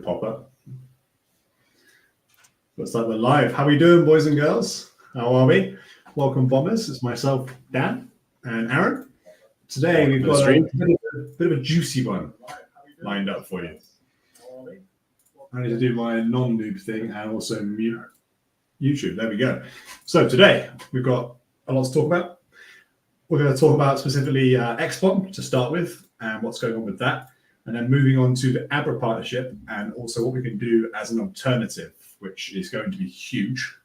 Pop up. Looks like we're live. How are we doing, boys and girls? How are we? Welcome, Bombers. It's myself, Dan, and Aaron. Today we've got a bit of a juicy one lined up for you. I need to do my non-noob thing and also mute YouTube. There we go. So today we've got a lot to talk about. We're going to talk about specifically XBOM to start with and what's going on with that. And then moving on to the Abra partnership and also what we can do as an alternative, which is going to be huge.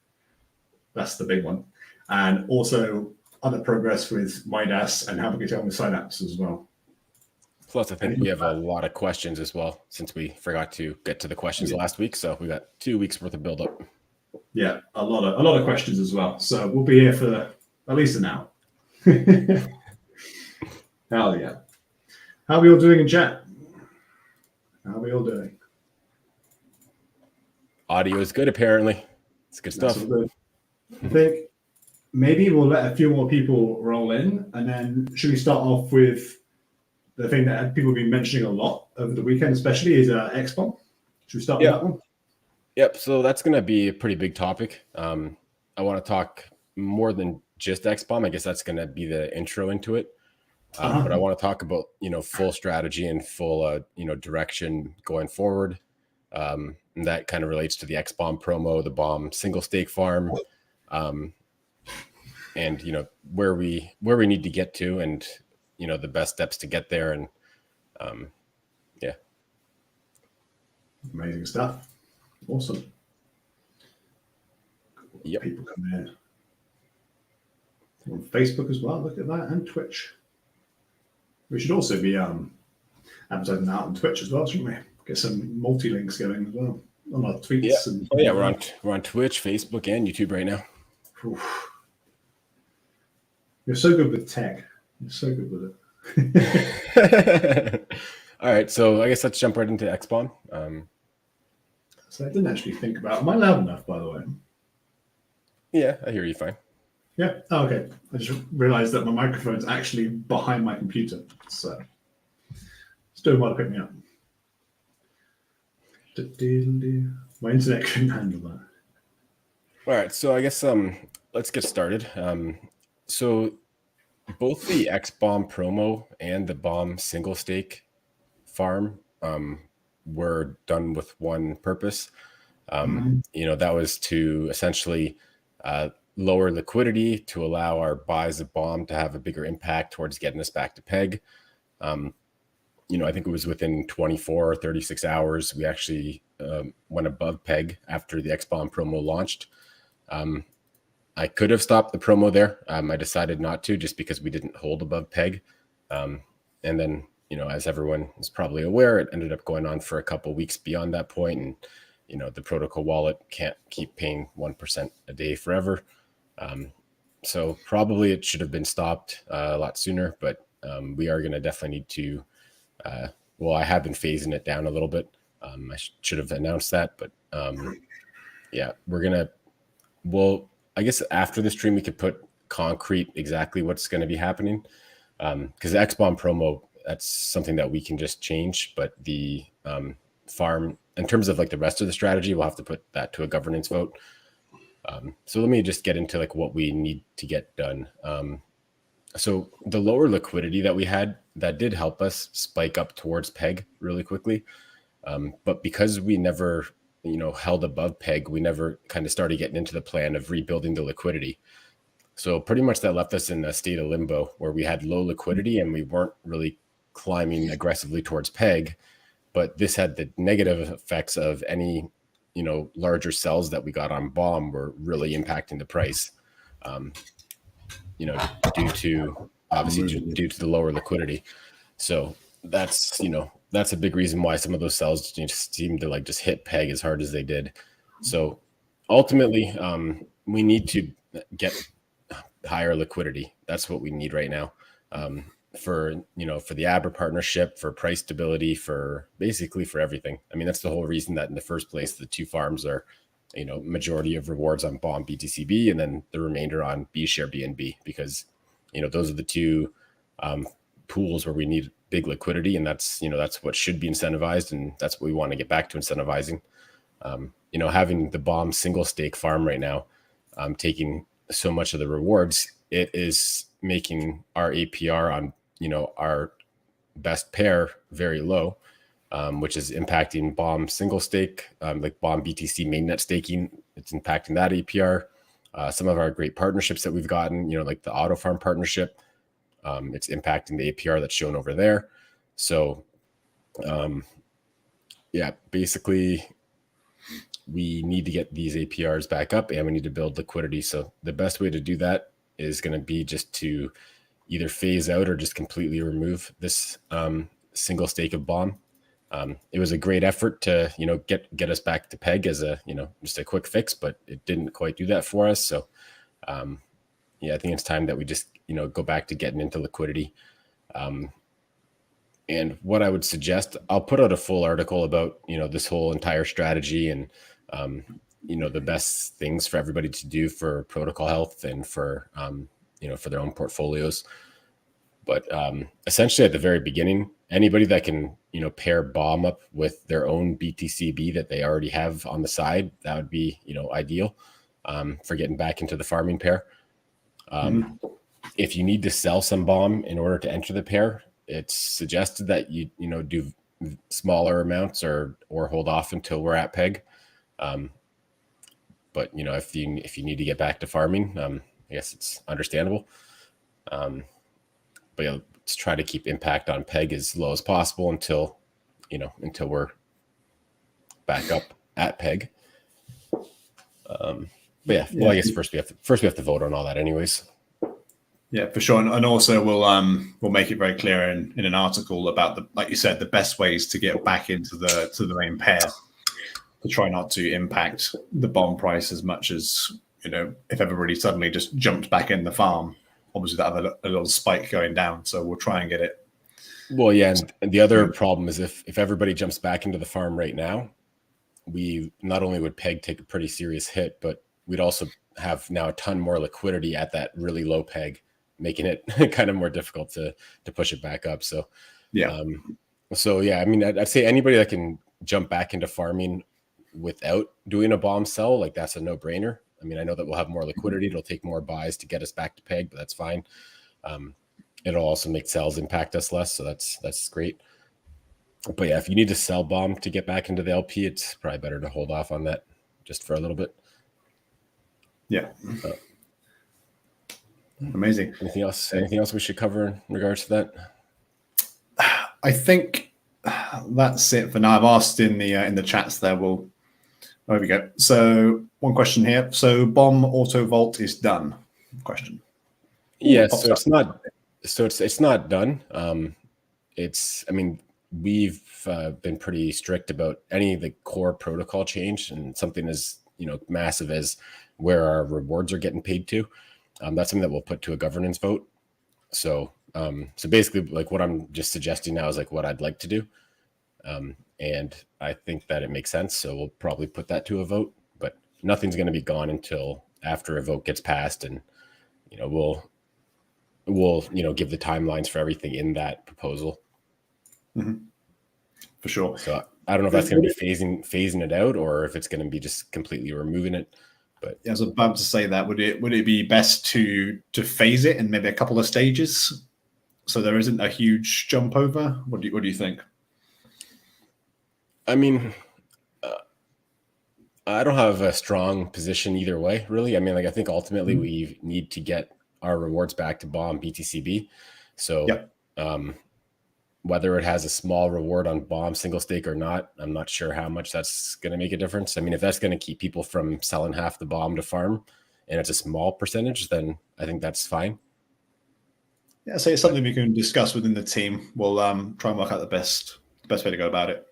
That's the big one. And also other progress with Midas and how we get on with Synapse as well. Plus, I think we have a lot of questions as well, since we forgot to get to the questions last week. So we got 2 weeks worth of build-up. Yeah, a lot of questions as well. So we'll be here for at least an hour. Hell yeah. How are we all doing in chat? How are we all doing? Audio is good, apparently. It's good stuff. I think maybe we'll let a few more people roll in, and then should we start off with the thing that people have been mentioning a lot over the weekend, especially is XBOM. Should we start with that one? Yep. So that's going to be a pretty big topic. I want to talk more than just XBOM. I guess that's going to be the intro into it. But I want to talk about, full strategy and full, direction going forward. And that kind of relates to the XBOM promo, the BOM single stake farm, and, where we need to get to and, the best steps to get there. And yeah. Amazing stuff. Awesome. Yep. People coming in. On Facebook as well. Look at that. And Twitch. We should also be advertising that on Twitch as well, shouldn't we? Get some multi-links going as well on our tweets. Yeah. We're on Twitch, Facebook, and YouTube right now. Oof. You're so good with tech. You're so good with it. All right, so I guess let's jump right into XBOM. So I didn't actually think about. Am I loud enough, by the way? Yeah, I hear you fine. Yeah. Oh, okay. I just realized that my microphone's actually behind my computer, so still might have picked me up. My internet couldn't handle that. All right, so I guess let's get started. So both the XBOM promo and the BOM single stake farm were done with one purpose. That was to essentially lower liquidity to allow our buys of BOM to have a bigger impact towards getting us back to peg. I think it was within 24 or 36 hours, we actually went above peg after the XBOM promo launched. I could have stopped the promo there. I decided not to, just because we didn't hold above peg. And then, as everyone is probably aware, it ended up going on for a couple of weeks beyond that point. And, the protocol wallet can't keep paying 1% a day forever. So probably it should have been stopped a lot sooner, but we are going to definitely need to, I have been phasing it down a little bit. I should have announced that, but yeah, I guess after the stream, we could put concrete exactly what's going to be happening. Because the XBOM promo, that's something that we can just change, but the farm, in terms of like the rest of the strategy, we'll have to put that to a governance vote. So let me just get into like what we need to get done. So the lower liquidity that we had, that did help us spike up towards peg really quickly. But because we never, held above peg, we never kind of started getting into the plan of rebuilding the liquidity. So pretty much that left us in a state of limbo where we had low liquidity and we weren't really climbing aggressively towards peg. But this had the negative effects of any, larger sells that we got on BOM were really impacting the price, due to the lower liquidity. So that's a big reason why some of those sells just seem to just hit peg as hard as they did. So ultimately, we need to get higher liquidity. That's what we need right now. For the Abra partnership, for price stability, for basically for everything. I mean, that's the whole reason that in the first place, the two farms are, majority of rewards on BOM BTCB and then the remainder on B share BNB, because, those are the two pools where we need big liquidity, and that's what should be incentivized, and that's what we want to get back to incentivizing. Having the BOM single stake farm right now, taking so much of the rewards, it is making our APR on our best pair very low, which is impacting BOM single stake, like BOM BTC mainnet staking. It's impacting that APR. Some of our great partnerships that we've gotten, like the Auto Farm partnership, it's impacting the APR that's shown over there. So, basically, we need to get these APRs back up, and we need to build liquidity. So the best way to do that is going to be just to either phase out or just completely remove this single stake of BOM. It was a great effort to get us back to peg as a just a quick fix, but it didn't quite do that for us. So I think it's time that we just go back to getting into liquidity. And what I would suggest, I'll put out a full article about this whole entire strategy and the best things for everybody to do for protocol health and for for their own portfolios. But essentially, at the very beginning, anybody that can pair BOM up with their own BTCB that they already have on the side, that would be ideal for getting back into the farming pair. If you need to sell some BOM in order to enter the pair, it's suggested that you do smaller amounts or hold off until we're at peg. But if you need to get back to farming, I guess it's understandable. But let's try to keep impact on peg as low as possible until we're back up at peg. I guess first we have to vote on all that anyways. Yeah, for sure. And also we'll make it very clear in an article about like you said, the best ways to get back into the main pair, to try not to impact the BOM price as much as, if everybody suddenly just jumped back in the farm, obviously that have a little spike going down. So we'll try and get it. Well, yeah. And the other problem is if everybody jumps back into the farm right now, we not only would peg take a pretty serious hit, but we'd also have now a ton more liquidity at that really low peg, making it kind of more difficult to push it back up. So, I mean, I'd say anybody that can jump back into farming without doing a BOM sell, like that's a no brainer. I mean, I know that we'll have more liquidity. It'll take more buys to get us back to peg, but that's fine. It'll also make sells impact us less. So that's great. But yeah, if you need to sell BOM to get back into the LP, it's probably better to hold off on that just for a little bit. Yeah. Amazing. Anything else we should cover in regards to that? I think that's it for now. I've asked in the chats there. There we go. So one question here. So BOM auto vault is done? Question. Yeah. So it's not. So it's not done. I mean, we've been pretty strict about any of the core protocol change, and something as massive as where our rewards are getting paid to. That's something that we'll put to a governance vote. So basically, like what I'm just suggesting now is like what I'd like to do. And I think that it makes sense. So we'll probably put that to a vote, but nothing's going to be gone until after a vote gets passed. And, we'll give the timelines for everything in that proposal. Mm-hmm. For sure. So I don't know if that's going to be phasing it out or if it's going to be just completely removing it. But I was about to say that would it be best to phase it in maybe a couple of stages so there isn't a huge jump over? What do you think? I mean, I don't have a strong position either way, really. I mean, I think ultimately we need to get our rewards back to BOM BTCB. So whether it has a small reward on BOM single stake or not, I'm not sure how much that's going to make a difference. I mean, if that's going to keep people from selling half the BOM to farm and it's a small percentage, then I think that's fine. Yeah, so it's something we can discuss within the team. We'll try and work out the best way to go about it.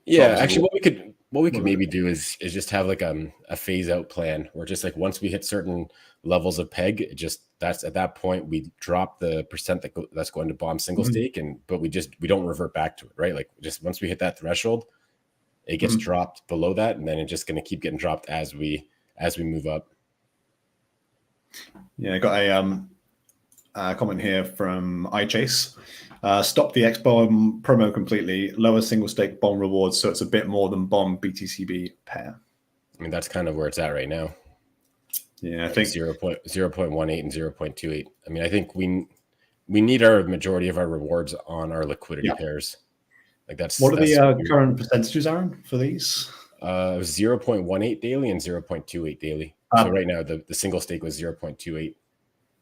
Yeah, so actually what we could maybe do is just have like a phase out plan where just like once we hit certain levels of peg, that's at that point we drop the percent that's going to BOM single stake, but we don't revert back to it, right? Like just once we hit that threshold, it gets dropped below that, and then it's just going to keep getting dropped as we move up. Yeah, I got comment here from iChase. Stop the XBomb promo completely. Lower single stake bomb rewards, so it's a bit more than bomb BTCB pair. I mean, that's kind of where it's at right now. Yeah, I think 0.18 and 0.28. I mean, I think we need our majority of our rewards on our liquidity pairs. Like that's what are the current percentages, Aaron, for these? It was 0.18 daily and 0.28 daily. So right now the single stake was 0.28.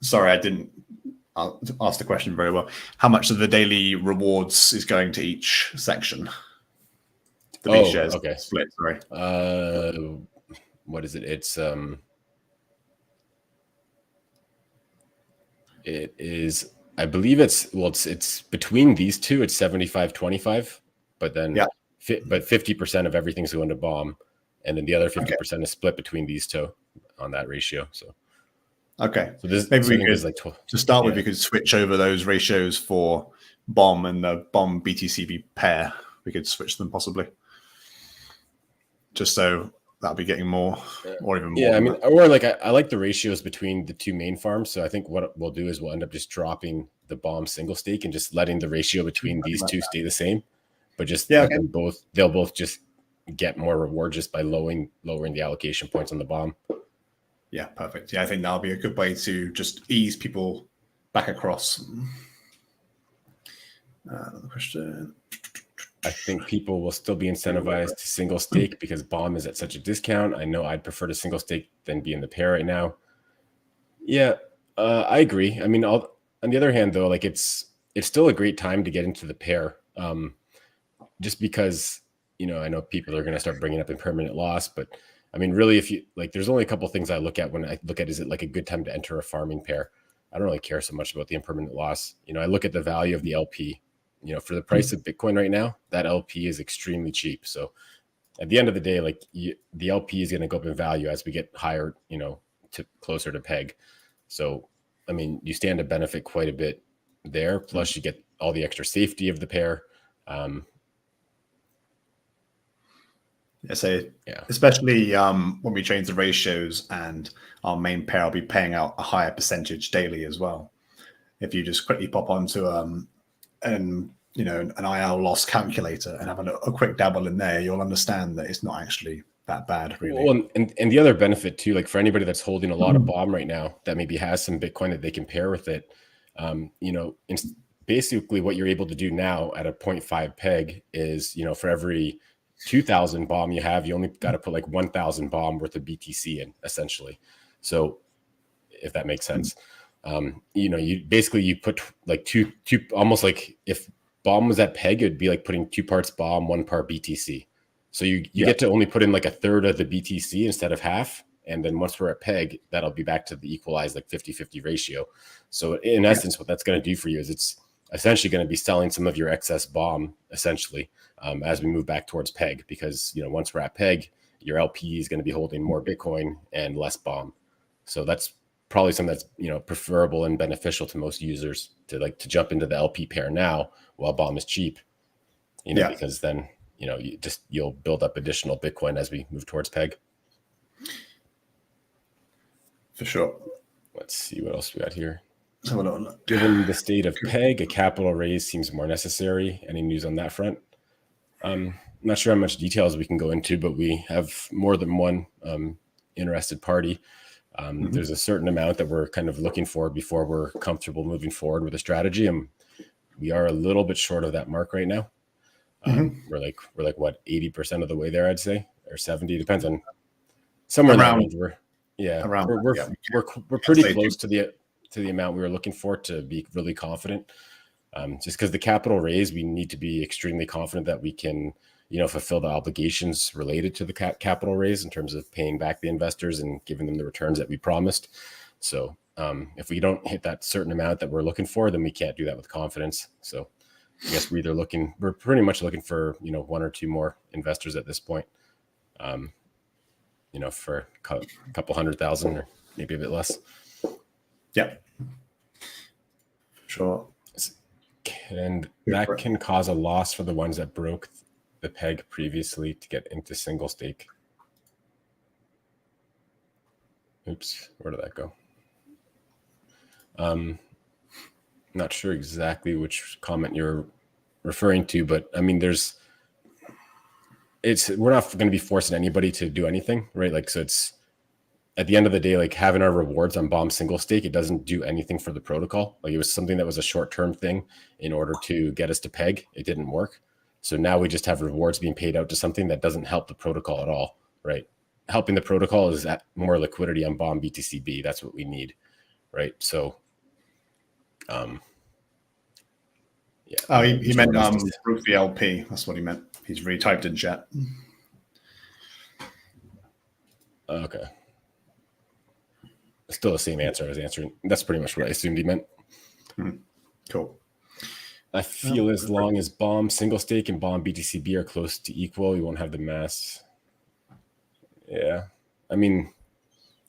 Sorry, I didn't ask the question very well. How much of the daily rewards is going to each section? The B shares split. Sorry. What is it? It is. I believe it's between these two. It's 75-25, but then but 50% of everything's going to bomb, and then the other 50% is split between these two on that ratio. So. Okay. So this, maybe we could, like to start with, we could switch over those ratios for bomb and the bomb BTCB pair. We could switch them possibly. Just so that'll be getting more or even more. Yeah, I mean, or like I like the ratios between the two main farms. So I think what we'll do is we'll end up just dropping the bomb single stake and just letting the ratio between these two stay the same. But just they'll both just get more reward just by lowering the allocation points on the bomb. Yeah, perfect. Yeah, I think that'll be a good way to just ease people back across. Another question. I think people will still be incentivized to single stake because bomb is at such a discount. I know I'd prefer to single stake than be in the pair right now. Yeah, I agree. I mean, on the other hand, though, like it's still a great time to get into the pair, just because I know people are going to start bringing up impermanent loss, but I mean, really, if you like, there's only a couple of things I look at when I look at is it like a good time to enter a farming pair. I don't really care so much about the impermanent loss. I look at the value of the LP. For the price of Bitcoin right now, that LP is extremely cheap. So at the end of the day, like the LP is going to go up in value as we get higher, to closer to peg. So, I mean, you stand to benefit quite a bit there. Plus you get all the extra safety of the pair. Especially when we change the ratios and our main pair will be paying out a higher percentage daily as well. If you just quickly pop onto an IL loss calculator and have a quick dabble in there, you'll understand that it's not actually that bad, really. Well, and the other benefit too, like for anybody that's holding a lot of bomb right now that maybe has some Bitcoin that they can pair with it, basically what you're able to do now at a 0.5 peg is, for every 2,000 bomb you have, you only got to put like 1,000 bomb worth of BTC in, essentially. So if that makes sense, you put like two, almost like if bomb was at peg, it'd be like putting 2 parts bomb, 1 part BTC. So you get to only put in like a third of the BTC instead of half. And then once we're at peg, that'll be back to the equalized like 50-50 ratio. So in essence, what that's going to do for you is it's essentially going to be selling some of your excess bomb essentially as we move back towards peg, because once we're at peg, your LP is going to be holding more Bitcoin and less bomb. So that's probably something that's preferable and beneficial to most users to jump into the LP pair now while bomb is cheap, because then you'll build up additional Bitcoin as we move towards peg. For sure. Let's see what else we got here. So given the state of peg, a capital raise seems more necessary. Any news on that front? I'm not sure how much details we can go into, but we have more than one interested party. There's a certain amount that we're kind of looking for before we're comfortable moving forward with a strategy, and we are a little bit short of that mark right now. We're like what, 80% of the way there, I'd say, or 70, depends on somewhere around. We're pretty close to the amount we were looking for to be really confident. Just because the capital raise, we need to be extremely confident that we can, fulfill the obligations related to the capital raise in terms of paying back the investors and giving them the returns that we promised. So if we don't hit that certain amount that we're looking for, then we can't do that with confidence. So I guess we're pretty much looking for, 1 or 2 more investors at this point, for a couple 100,000 or maybe a bit less. Yeah. Sure. And that can cause a loss for the ones that broke the peg previously to get into single stake. Oops, where did that go? not sure exactly which comment you're referring to, but I mean, we're not going to be forcing anybody to do anything, right? Like, so it's at the end of the day, like having our rewards on bomb single stake, it doesn't do anything for the protocol. Like, it was something that was a short-term thing in order to get us to peg. It didn't work. So now we just have rewards being paid out to something that doesn't help the protocol at all, right? Helping the protocol is more liquidity on bomb BTCB. That's what we need, right? So, yeah. Oh, he meant proof the LP. That's what he meant. He's retyped in chat. Okay. Still the same answer I was answering. That's pretty much what I assumed he meant. Cool. I feel as long as bomb single stake and bomb BTCB are close to equal, you won't have the mass. Yeah. I mean,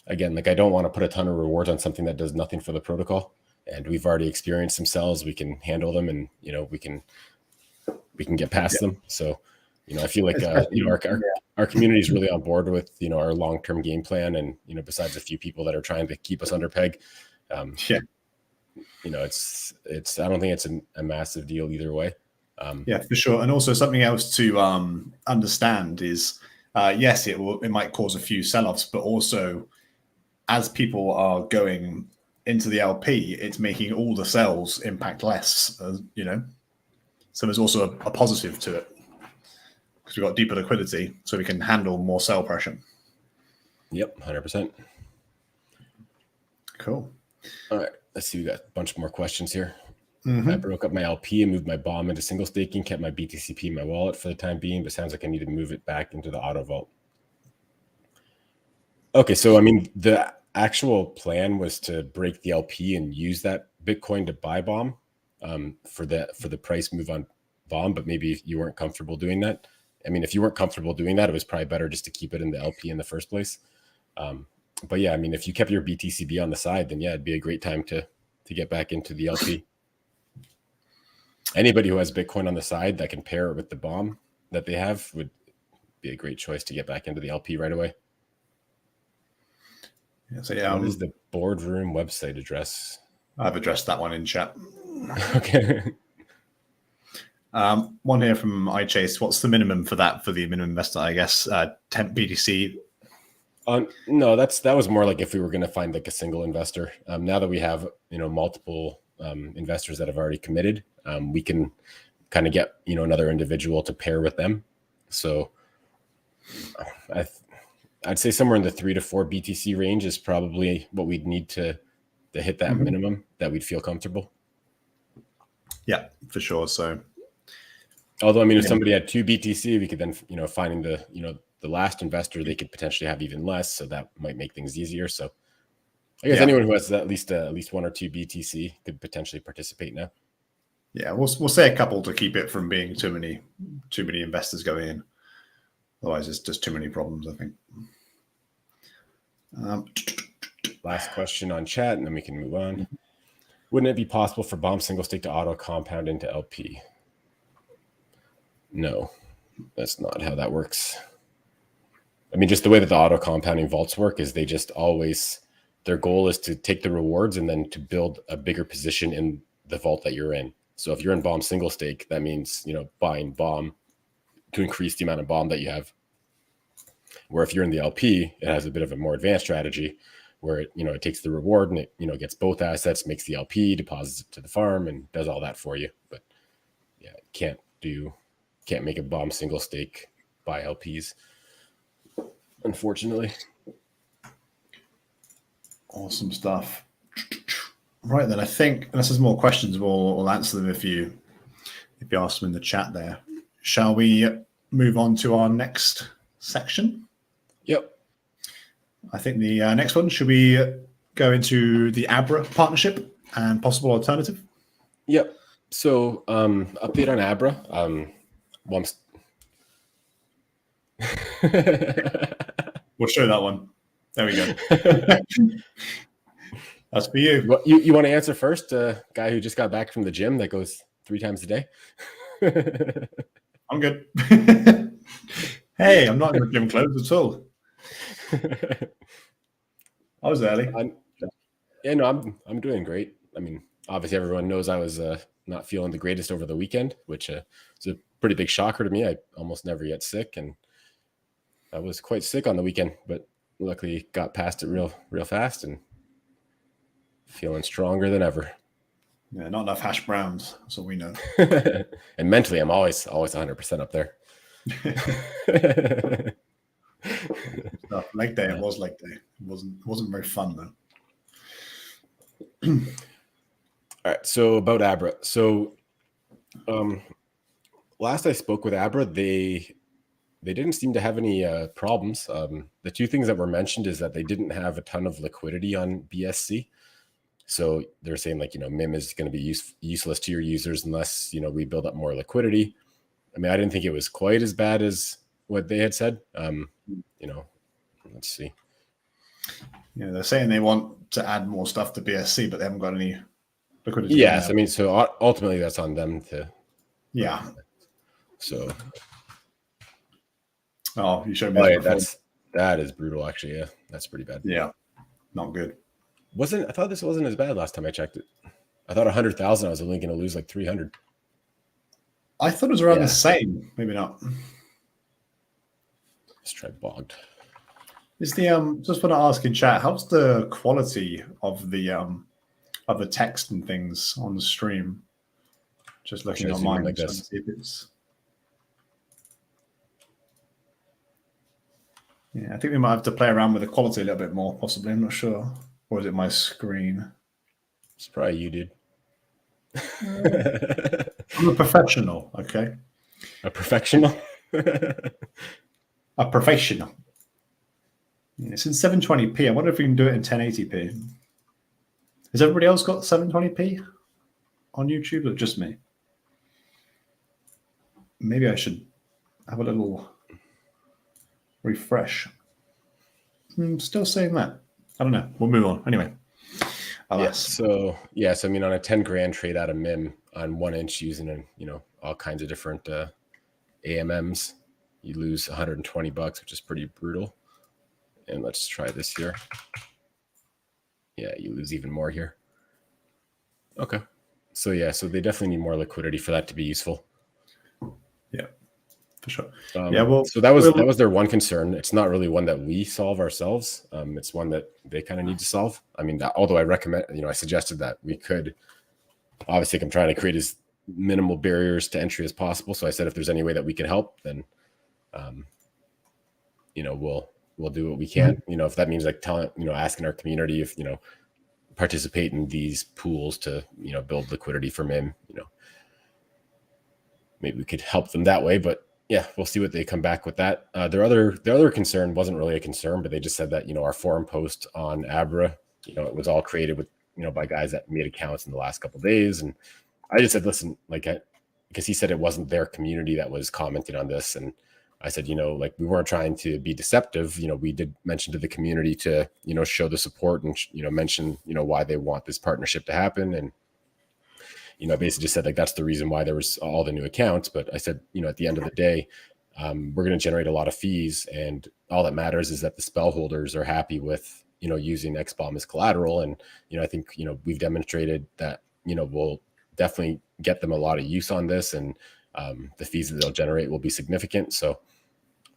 again, like, I don't want to put a ton of rewards on something that does nothing for the protocol. And we've already experienced some sells. We can handle them, and, you know, we can get past them. So, you know, I feel like our community is really on board with, you know, our long-term game plan. And, you know, besides a few people that are trying to keep us under peg, you know, it's I don't think it's a massive deal either way. Yeah, for sure. And also something else to understand is, yes, it might cause a few sell-offs, but also as people are going into the LP, it's making all the sells impact less, you know. So there's also a positive to it, because we've got deeper liquidity, so we can handle more sell pressure. Yep, 100%. Cool. All right, let's see. We got a bunch more questions here. I broke up my LP and moved my bomb into single staking, kept my BTCP in my wallet for the time being, but sounds like I need to move it back into the auto vault. Okay, so I mean, the actual plan was to break the LP and use that Bitcoin to buy bomb for the price move on bomb, but maybe you weren't comfortable doing that. I mean, if you weren't comfortable doing that, it was probably better just to keep it in the LP in the first place. But yeah, I mean, if you kept your BTCB on the side, then yeah, it'd be a great time to get back into the LP. Anybody who has Bitcoin on the side that can pair it with the bomb that they have would be a great choice to get back into the LP right away. Yeah, so yeah, what is the boardroom website address? I've addressed that one in chat. Okay. One here from iChase. What's the minimum for that for the minimum investor? I guess 10 BTC. No, that was more like if we were going to find like a single investor. Now that we have, you know, multiple investors that have already committed, we can kind of get, you know, another individual to pair with them. So I'd say somewhere in the 3 to 4 BTC range is probably what we'd need to hit that minimum that we'd feel comfortable. Yeah, for sure. So, although I mean, if somebody had 2 BTC, we could then, you know, finding the last investor, they could potentially have even less, so that might make things easier. So I guess anyone who has at least 1 or 2 BTC could potentially participate now. Yeah, we'll say a couple to keep it from being too many investors going in. Otherwise, it's just too many problems, I think. Last question on chat, and then we can move on. Wouldn't it be possible for bomb single stake to auto compound into LP? No, that's not how that works. I mean, just the way that the auto compounding vaults work is they just always, their goal is to take the rewards and then to build a bigger position in the vault that you're in. So if you're in bomb single stake, that means, you know, buying bomb to increase the amount of bomb that you have. Where if you're in the LP, it has a bit of a more advanced strategy where it, you know, it takes the reward and it, you know, gets both assets, makes the LP, deposits it to the farm, and does all that for you. But yeah, can't make a bomb single stake by LPs, unfortunately. Awesome stuff. Right then, I think unless there's more questions, we'll answer them if you ask them in the chat there. Shall we move on to our next section? Yep. I think the next one, should we go into the Abra partnership and possible alternative? Yep. So update on Abra. We'll show that one. There we go. That's for you. You want to answer first? Guy who just got back from the gym that goes 3 times a day. I'm good. Hey, I'm not in the gym clothes at all. I was early. Yeah, no, I'm doing great. I mean, obviously everyone knows I was not feeling the greatest over the weekend, which is a pretty big shocker to me. I almost never get sick, and I was quite sick on the weekend, but luckily got past it real fast and feeling stronger than ever. Yeah, not enough hash browns. That's all we know. And mentally, I'm always 100% up there. Leg day, it was leg day. It wasn't very fun though. All right, so about Abra. So last I spoke with Abra, they didn't seem to have any problems. The two things that were mentioned is that they didn't have a ton of liquidity on BSC. So they're saying like, MIM is going to be useless to your users unless, we build up more liquidity. I mean, I didn't think it was quite as bad as what they had said. Let's see. Yeah, they're saying they want to add more stuff to BSC, but they haven't got any liquidity. Yes, I mean, so ultimately that's on them to. Yeah. So. Oh, you showed me. That is brutal, actually. Yeah, that's pretty bad. Yeah, not good. I thought this wasn't as bad last time I checked it. I thought 100,000 I was only going to lose like 300. I thought it was around the same. Maybe not. Let's try bogged. Is the just want to ask in chat, how's the quality of the text and things on the stream? Just looking on mine, like trying this. to see if it's. Yeah, I think we might have to play around with the quality a little bit more, possibly. I'm not sure. Or is it my screen? It's probably you, dude. I'm a professional, okay? A professional? A professional. Yeah, it's in 720p. I wonder if we can do it in 1080p. Has everybody else got 720p on YouTube or just me? Maybe I should have a little refresh. I'm still saying that. I don't know. We'll move on. Anyway. So I mean, on a 10 grand trade out of MIM on 1 inch using, all kinds of different AMMs, you lose $120, which is pretty brutal. And let's try this here. Yeah, you lose even more here. Okay. So they definitely need more liquidity for that to be useful. Yeah, for sure. So that was their one concern. It's not really one that we solve ourselves. It's one that they kind of need to solve. I mean, although I recommend, I suggested that we could, obviously I'm trying to create as minimal barriers to entry as possible. So I said, if there's any way that we can help, then, we'll do what we can. Mm-hmm. If that means like telling, asking our community if, participate in these pools to, build liquidity for MIM, maybe we could help them that way, but yeah, we'll see what they come back with that. Their other concern wasn't really a concern, but they just said that, our forum post on Abra, it was all created with, by guys that made accounts in the last couple of days. And I just said, listen, because he said it wasn't their community that was commenting on this. And I said, we weren't trying to be deceptive. We did mention to the community to, show the support and, mention, why they want this partnership to happen. And, I basically just said that's the reason why there was all the new accounts. But I said, at the end of the day, we're going to generate a lot of fees, and all that matters is that the spell holders are happy with, using XBOM as collateral. And, I think, we've demonstrated that, we'll definitely get them a lot of use on this, and the fees that they'll generate will be significant. So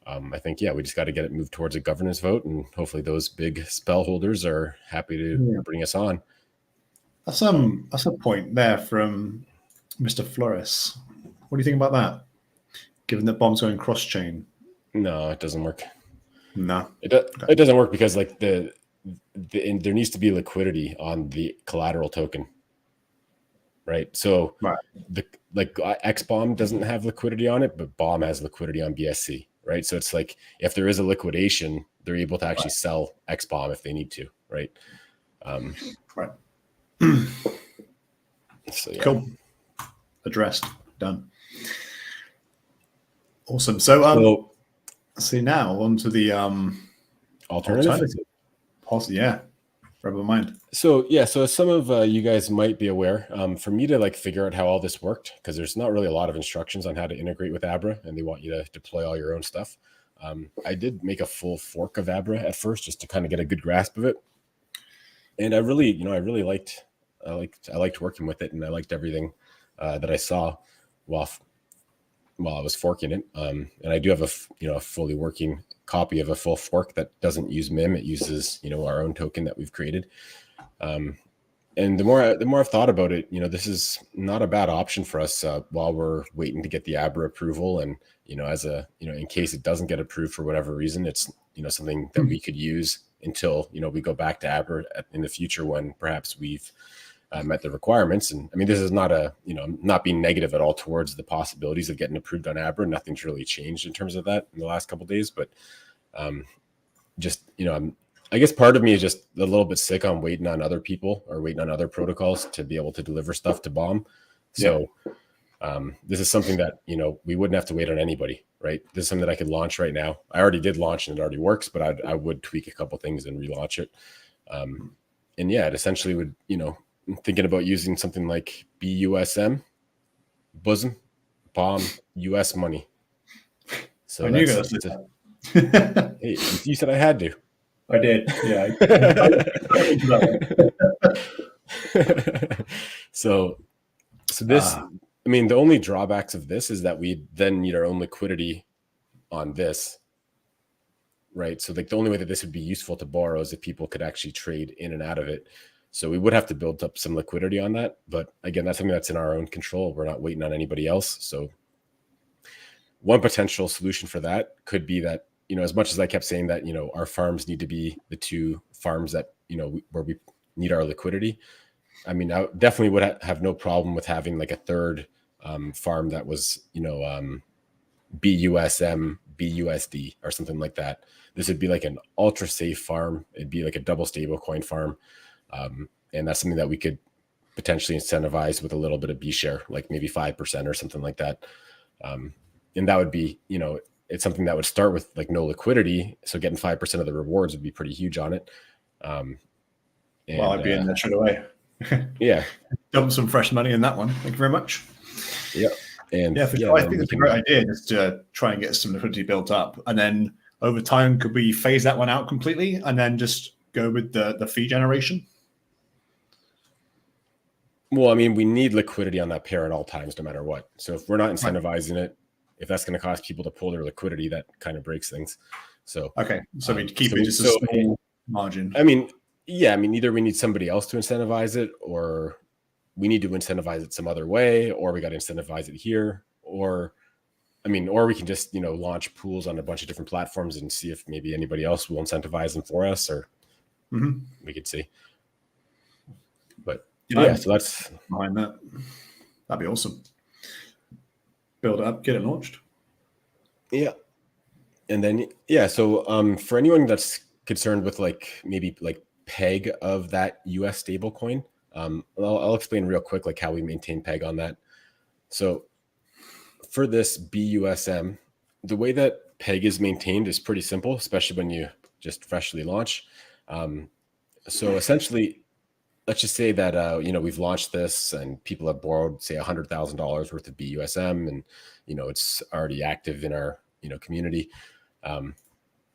I think, we just got to get it moved towards a governance vote, and hopefully those big spell holders are happy to bring us on. That's a point there from Mr. Flores. What do you think about that? Given that bombs going cross chain. No, it doesn't work. No, it doesn't work because there needs to be liquidity on the collateral token, right? So XBOM doesn't have liquidity on it, but BOM has liquidity on BSC, right? So it's like if there is a liquidation, they're able to actually sell XBOM if they need to, right? Right. So, cool. Addressed. Done. Awesome. So see now on to the alternative. Yeah. Rubber mind. So as some of you guys might be aware, for me to figure out how all this worked, because there's not really a lot of instructions on how to integrate with Abra, and they want you to deploy all your own stuff. I did make a full fork of Abra at first just to kind of get a good grasp of it. And I really liked I liked working with it, and I liked everything that I saw while I was forking it. And I do have a fully working copy of a full fork that doesn't use MIM. It uses our own token that we've created. And the more I've thought about it, this is not a bad option for us while we're waiting to get the Abra approval. And in case it doesn't get approved for whatever reason, it's something that we could use until we go back to Abra in the future when perhaps we've met the requirements. And I mean, this is not not being negative at all towards the possibilities of getting approved on Abra. Nothing's really changed in terms of that in the last couple of days, but I guess part of me is just a little bit sick on waiting on other people or waiting on other protocols to be able to deliver stuff to BOM. So this is something that, we wouldn't have to wait on anybody, right? This is something that I could launch right now. I already did launch and it already works, but I would tweak a couple things and relaunch it. And yeah, it essentially would, thinking about using something like BUSM, BUSM, BOM, US money. So hey, you said I had to. I did, yeah. So this, I mean, the only drawbacks of this is that we then need our own liquidity on this, right? So like the only way that this would be useful to borrow is if people could actually trade in and out of it. So we would have to build up some liquidity on that. But again, that's something that's in our own control. We're not waiting on anybody else. So one potential solution for that could be that, as much as I kept saying that, our farms need to be the two farms that, where we need our liquidity. I mean, I definitely would have no problem with having like a third farm that was, BUSM, BUSD or something like that. This would be like an ultra safe farm. It'd be like a double stablecoin farm. And that's something that we could potentially incentivize with a little bit of B share, like maybe 5% or something like that. And that would be, it's something that would start with like no liquidity. So getting 5% of the rewards would be pretty huge on it. Well, I'd be in there straight away. Yeah. Dump some fresh money in that one. Thank you very much. Yeah. And yeah, for sure. I think it's a great idea just to try and get some liquidity built up. And then over time, could we phase that one out completely and then just go with the fee generation? Well, I mean, we need liquidity on that pair at all times, no matter what. So if we're not incentivizing it, if that's going to cause people to pull their liquidity, that kind of breaks things. So okay, so we keep it just a small margin. I mean, yeah, I mean, either we need somebody else to incentivize it, or we need to incentivize it some other way, or we got to incentivize it here, or we can just launch pools on a bunch of different platforms and see if maybe anybody else will incentivize them for us, or we could see. But yeah, so that's behind that. That'd be awesome. Build it up, get it launched. Yeah. And then, so for anyone that's concerned with maybe peg of that US stablecoin, I'll explain real quick how we maintain peg on that. So for this BUSM, the way that peg is maintained is pretty simple, especially when you just freshly launch. So essentially, let's just say that we've launched this and people have borrowed, say, $100,000 worth of BUSM, and it's already active in our community.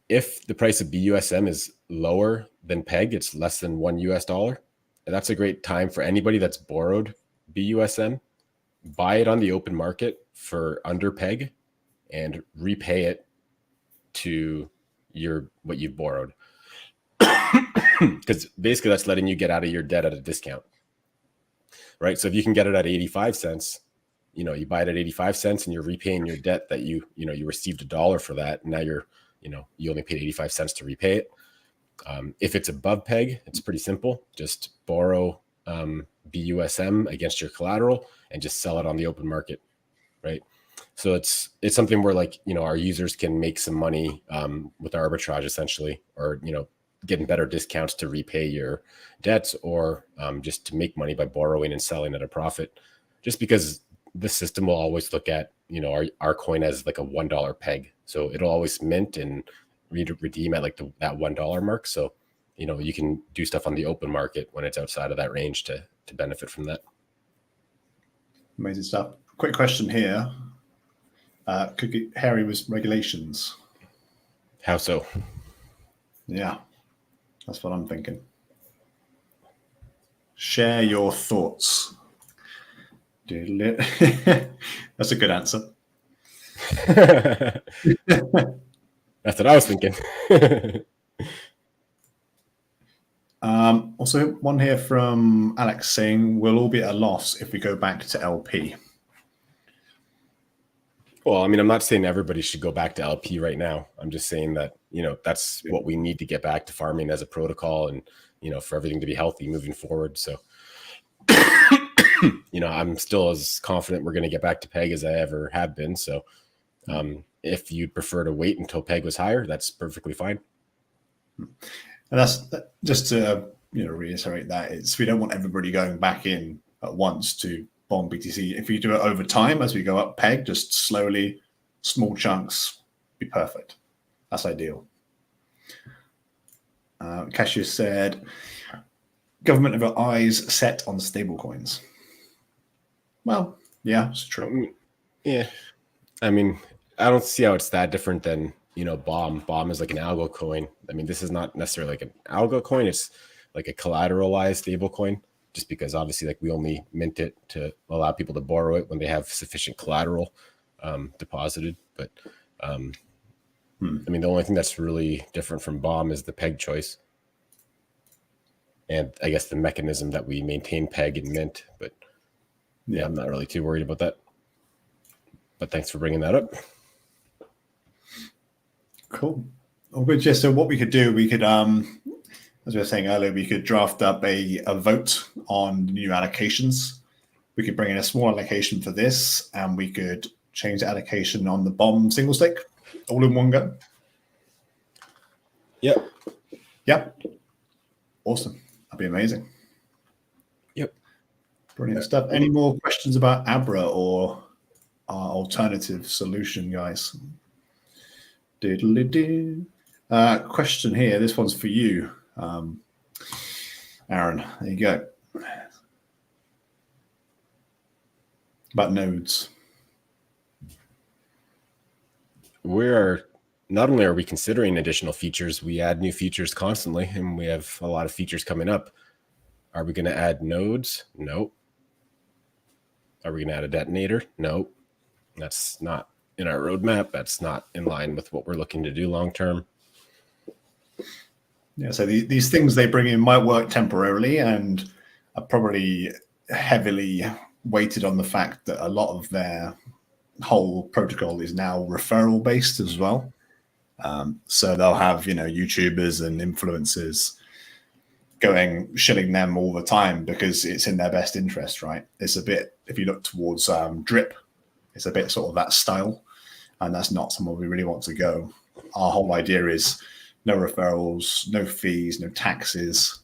If the price of BUSM is lower than peg, it's less than $1, and that's a great time for anybody that's borrowed BUSM, buy it on the open market for under peg and repay it to what you've borrowed. Because basically that's letting you get out of your debt at a discount, right? So if you can get it at 85 cents, you buy it at 85 cents and you're repaying your debt that you received $1 for that. And now you only paid 85 cents to repay it. If it's above peg, it's pretty simple. Just borrow BUSM against your collateral and just sell it on the open market, right? So it's something where our users can make some money with arbitrage essentially, or getting better discounts to repay your debts, or just to make money by borrowing and selling at a profit, just because the system will always look at our coin as like a $1 peg, so it'll always mint and redeem at that $1 mark. So you can do stuff on the open market when it's outside of that range to benefit from that. Amazing stuff. Quick question here. Could get hairy with regulations. How so? Yeah, that's what I'm thinking. Share your thoughts. That's a good answer. That's what I was thinking. Also, one here from Alex saying, we'll all be at a loss if we go back to LP. Well, I mean, I'm not saying everybody should go back to LP right now. I'm just saying that, that's what we need to get back to farming as a protocol and, for everything to be healthy moving forward. So, I'm still as confident we're going to get back to PEG as I ever have been. So if you'd prefer to wait until PEG was higher, that's perfectly fine. And that's just to reiterate that we don't want everybody going back in at once to bomb BTC. If we do it over time as we go up PEG, just slowly, small chunks, be perfect. That's ideal. Cassius said, government have got eyes set on stablecoins. Well, yeah, it's true. Yeah. I mean, I don't see how it's that different than, BOM. BOM is like an algo coin. I mean, this is not necessarily like an algo coin. It's like a collateralized stable coin, just because obviously like we only mint it to allow people to borrow it when they have sufficient collateral deposited. But I mean, the only thing that's really different from BOM is the PEG choice. And I guess the mechanism that we maintain PEG and mint. But yeah, I'm not really too worried about that. But thanks for bringing that up. Cool. Well, good. Yeah, so what we could do, we could, as we were saying earlier, we could draft up a vote on new allocations. We could bring in a small allocation for this, and we could change the allocation on the BOM single stake all in one go. Yep. Awesome. That'd be amazing. Yep. Brilliant stuff. Any more questions about Abra or our alternative solution, guys? Question here. This one's for you, Aaron. There you go. About nodes. Not only are we considering additional features, we add new features constantly, and we have a lot of features coming up. Are we going to add nodes? No. Are we going to add a detonator? No. That's not in our roadmap. That's not in line with what we're looking to do long term. Yeah, so these things they bring in might work temporarily and are probably heavily weighted on the fact that a lot of their whole protocol is now referral based as well. So they'll have, YouTubers and influencers shilling them all the time because it's in their best interest, right? It's a bit, if you look towards drip, it's a bit sort of that style, and that's not somewhere we really want to go. Our whole idea is no referrals, no fees, no taxes.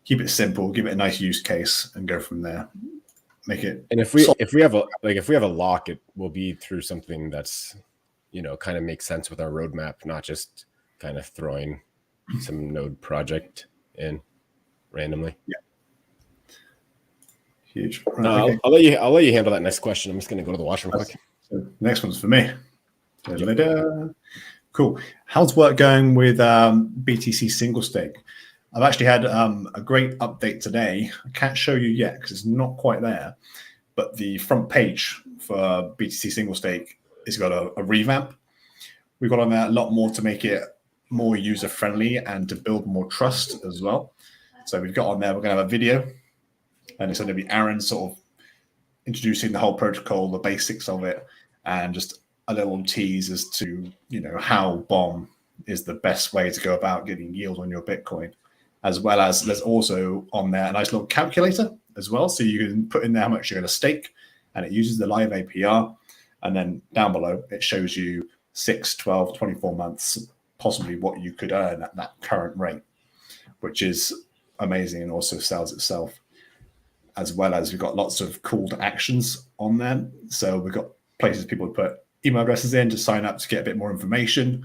Keep it simple, give it a nice use case, and go from there. Make it. And if we have a lock, it will be through something that's, kind of makes sense with our roadmap, not just kind of throwing some node project in randomly. Yeah. Huge. Right, okay. I'll let you handle that next question. I'm just going to go to the washroom quick. So next one's for me. Cool. How's work going with BTC single stake? I've actually had a great update today. I can't show you yet because it's not quite there, but the front page for BTC single stake has got a revamp. We've got on there a lot more to make it more user friendly and to build more trust as well. So we've got on there, we're going to have a video, and it's going to be Aaron sort of introducing the whole protocol, the basics of it, and just a little tease as to, how BOM is the best way to go about getting yield on your Bitcoin, as well as there's also on there a nice little calculator as well. So you can put in there how much you're going to stake, and it uses the live APR. And then down below, it shows you 6, 12, 24 months, possibly what you could earn at that current rate, which is amazing and also sells itself. As well as we've got lots of call to actions on there. So we've got places people put email addresses in to sign up to get a bit more information.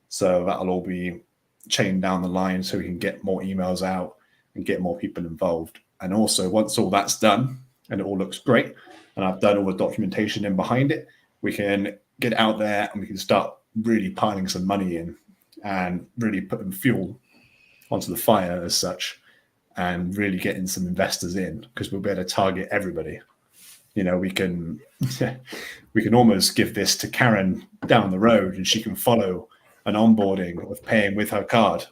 So that'll all be chained down the line so we can get more emails out and get more people involved. And also once all that's done and it all looks great, and I've done all the documentation in behind it, we can get out there and we can start really piling some money in and really putting fuel onto the fire as such. and really getting some investors in, because we'll be able to target everybody. We can almost give this to Karen down the road, and she can follow an onboarding of paying with her card,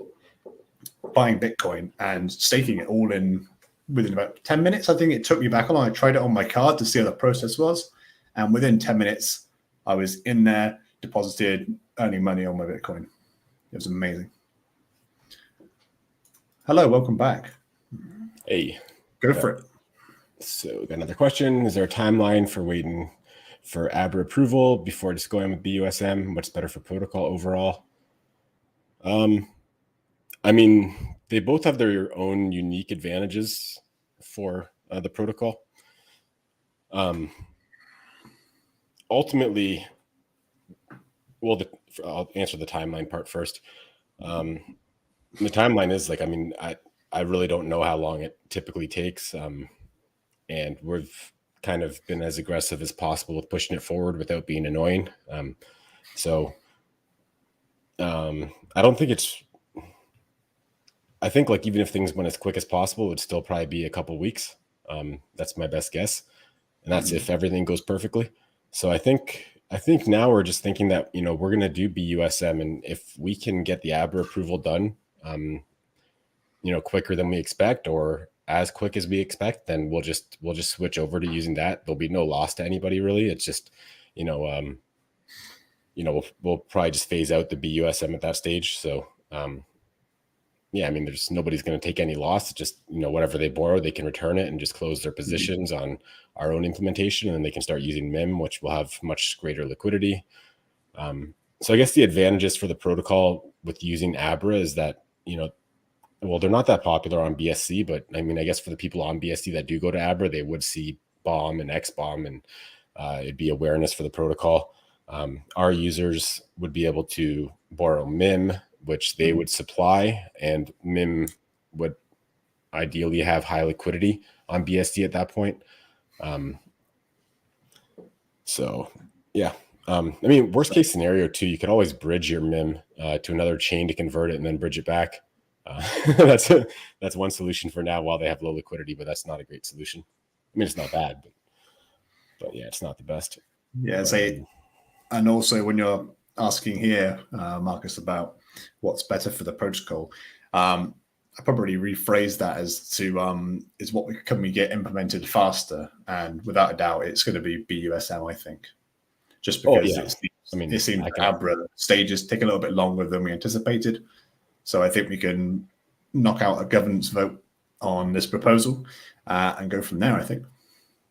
buying Bitcoin and staking it all in within about 10 minutes. I think it took me back on. I tried it on my card to see how the process was. And within 10 minutes, I was in there, deposited, earning money on my Bitcoin. It was amazing. Hello, welcome back. Hey. Go for it. So we got another question. Is there a timeline for waiting for Abra approval before just going with BUSM? What's better for protocol overall? I mean, they both have their own unique advantages for the protocol. Ultimately, well, I'll answer the timeline part first. The timeline is like, I mean, I really don't know how long it typically takes. And we've kind of been as aggressive as possible with pushing it forward without being annoying. I don't think I think like even if things went as quick as possible, it would still probably be a couple weeks. That's my best guess. And that's if everything goes perfectly. So I think now we're just thinking that, we're going to do BUSM, and if we can get the Abra approval done, quicker than we expect, or as quick as we expect, then we'll just switch over to using that. There'll be no loss to anybody really. It's just, we'll probably just phase out the BUSM at that stage. So, yeah, I mean, nobody's going to take any loss. It's just, whatever they borrow, they can return it and just close their positions on our own implementation. And then they can start using MIM, which will have much greater liquidity. So I guess the advantages for the protocol with using Abra is that, well, they're not that popular on BSC, but I mean, I guess for the people on BSC that do go to Abra, they would see BOM and XBOM, and it'd be awareness for the protocol. Our users would be able to borrow MIM, which they would supply, and MIM would ideally have high liquidity on BSD at that point. So yeah, I mean, worst case scenario too, you could always bridge your MIM to another chain to convert it and then bridge it back. That's one solution for now while they have low liquidity, but that's not a great solution. I mean, it's not bad, but yeah, it's not the best. Yeah, and also when you're asking here, Marcus, about what's better for the protocol, I probably rephrase that as to is can we get implemented faster? And without a doubt, it's going to be BUSM, I think, just because it seems like Abra stages take a little bit longer than we anticipated. So I think we can knock out a governance vote on this proposal and go from there, I think.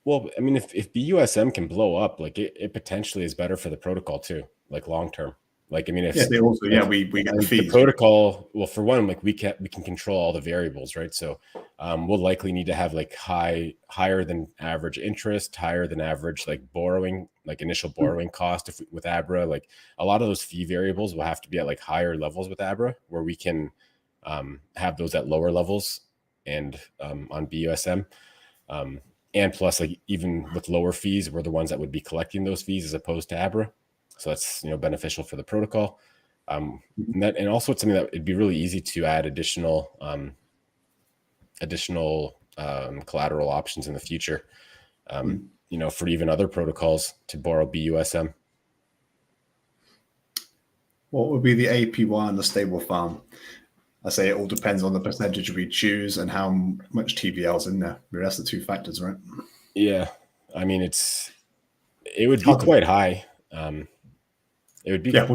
Well, I mean, if BUSM can blow up, like it potentially is better for the protocol too, like long term. Like, I mean, we get the fees. The protocol. Well, for one, like we can control all the variables, right? So we'll likely need to have like higher than average interest, higher than average like borrowing, like initial borrowing cost. With Abra, like a lot of those fee variables will have to be at like higher levels with Abra, where we can have those at lower levels and on BUSM. And plus, like even with lower fees, we're the ones that would be collecting those fees as opposed to Abra. So that's beneficial for the protocol, and also it's something that it'd be really easy to add additional collateral options in the future, for even other protocols to borrow BUSM. What would be the APY and the stable farm? I say it all depends on the percentage we choose and how much TVL is in there. That's the two factors, right? Yeah, I mean it would be quite high. It would be. Yeah,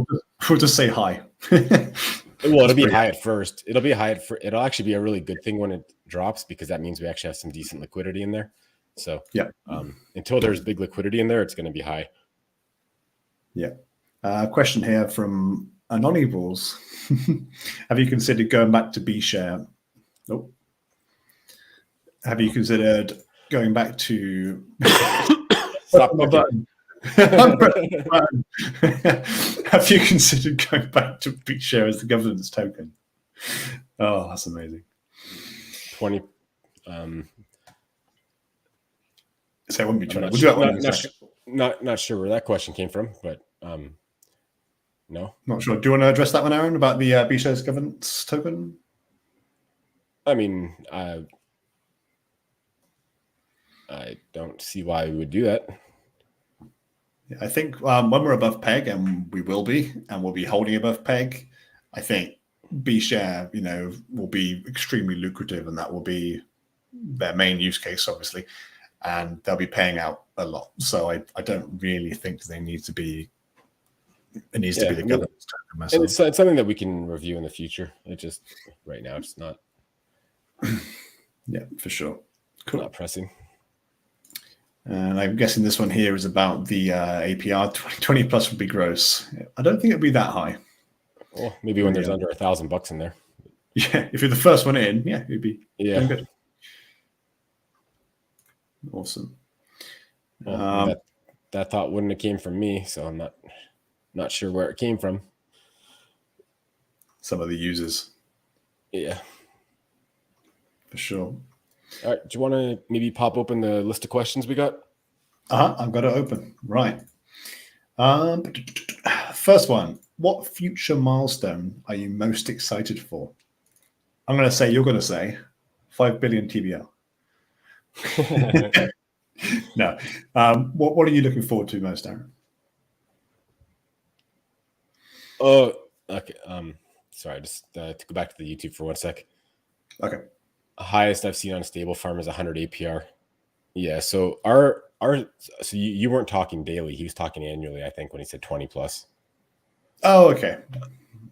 we'll just say high. Well, it'll be high at first. It'll actually be a really good thing when it drops, because that means we actually have some decent liquidity in there. So yeah, until there's big liquidity in there, it's going to be high. Yeah. Question here from Anonymous. Have you considered going back to B share? Nope. Have you considered going back to? Stop my button. Have you considered going back to B share as the governance token? Oh, that's amazing. 20. So I wouldn't be trying not sure where that question came from, but no, not sure. Do you want to address that one, Aaron, about the B shares governance token? I mean, I don't see why we would do that. I think when we're above peg, and we will be, and we'll be holding above peg, I think B share, will be extremely lucrative, and that will be their main use case, obviously, and they'll be paying out a lot. So I don't really think they need to be. It needs to be the government's token myself. And it's something that we can review in the future. It just right now it's not. Yeah, for sure. Cool. Not pressing. And I'm guessing this one here is about the APR. 20 plus would be gross. I don't think it'd be that high. Well, maybe when there's under $1,000 in there. Yeah, if you're the first one in, yeah, it'd be good. Awesome. Well, that thought wouldn't have came from me, so I'm not sure where it came from. Some of the users. Yeah. For sure. All right. Do you want to maybe pop open the list of questions we got? I've got it open. Right. First one. What future milestone are you most excited for? I'm going to say, you're going to say 5 billion TBL. No. What are you looking forward to most, Aaron? Oh, okay. Sorry, just to go back to the YouTube for 1 sec. Okay. Highest I've seen on a stable farm is 100 APR. Yeah. So so you weren't talking daily. He was talking annually, I think, when he said 20 plus. Oh, okay.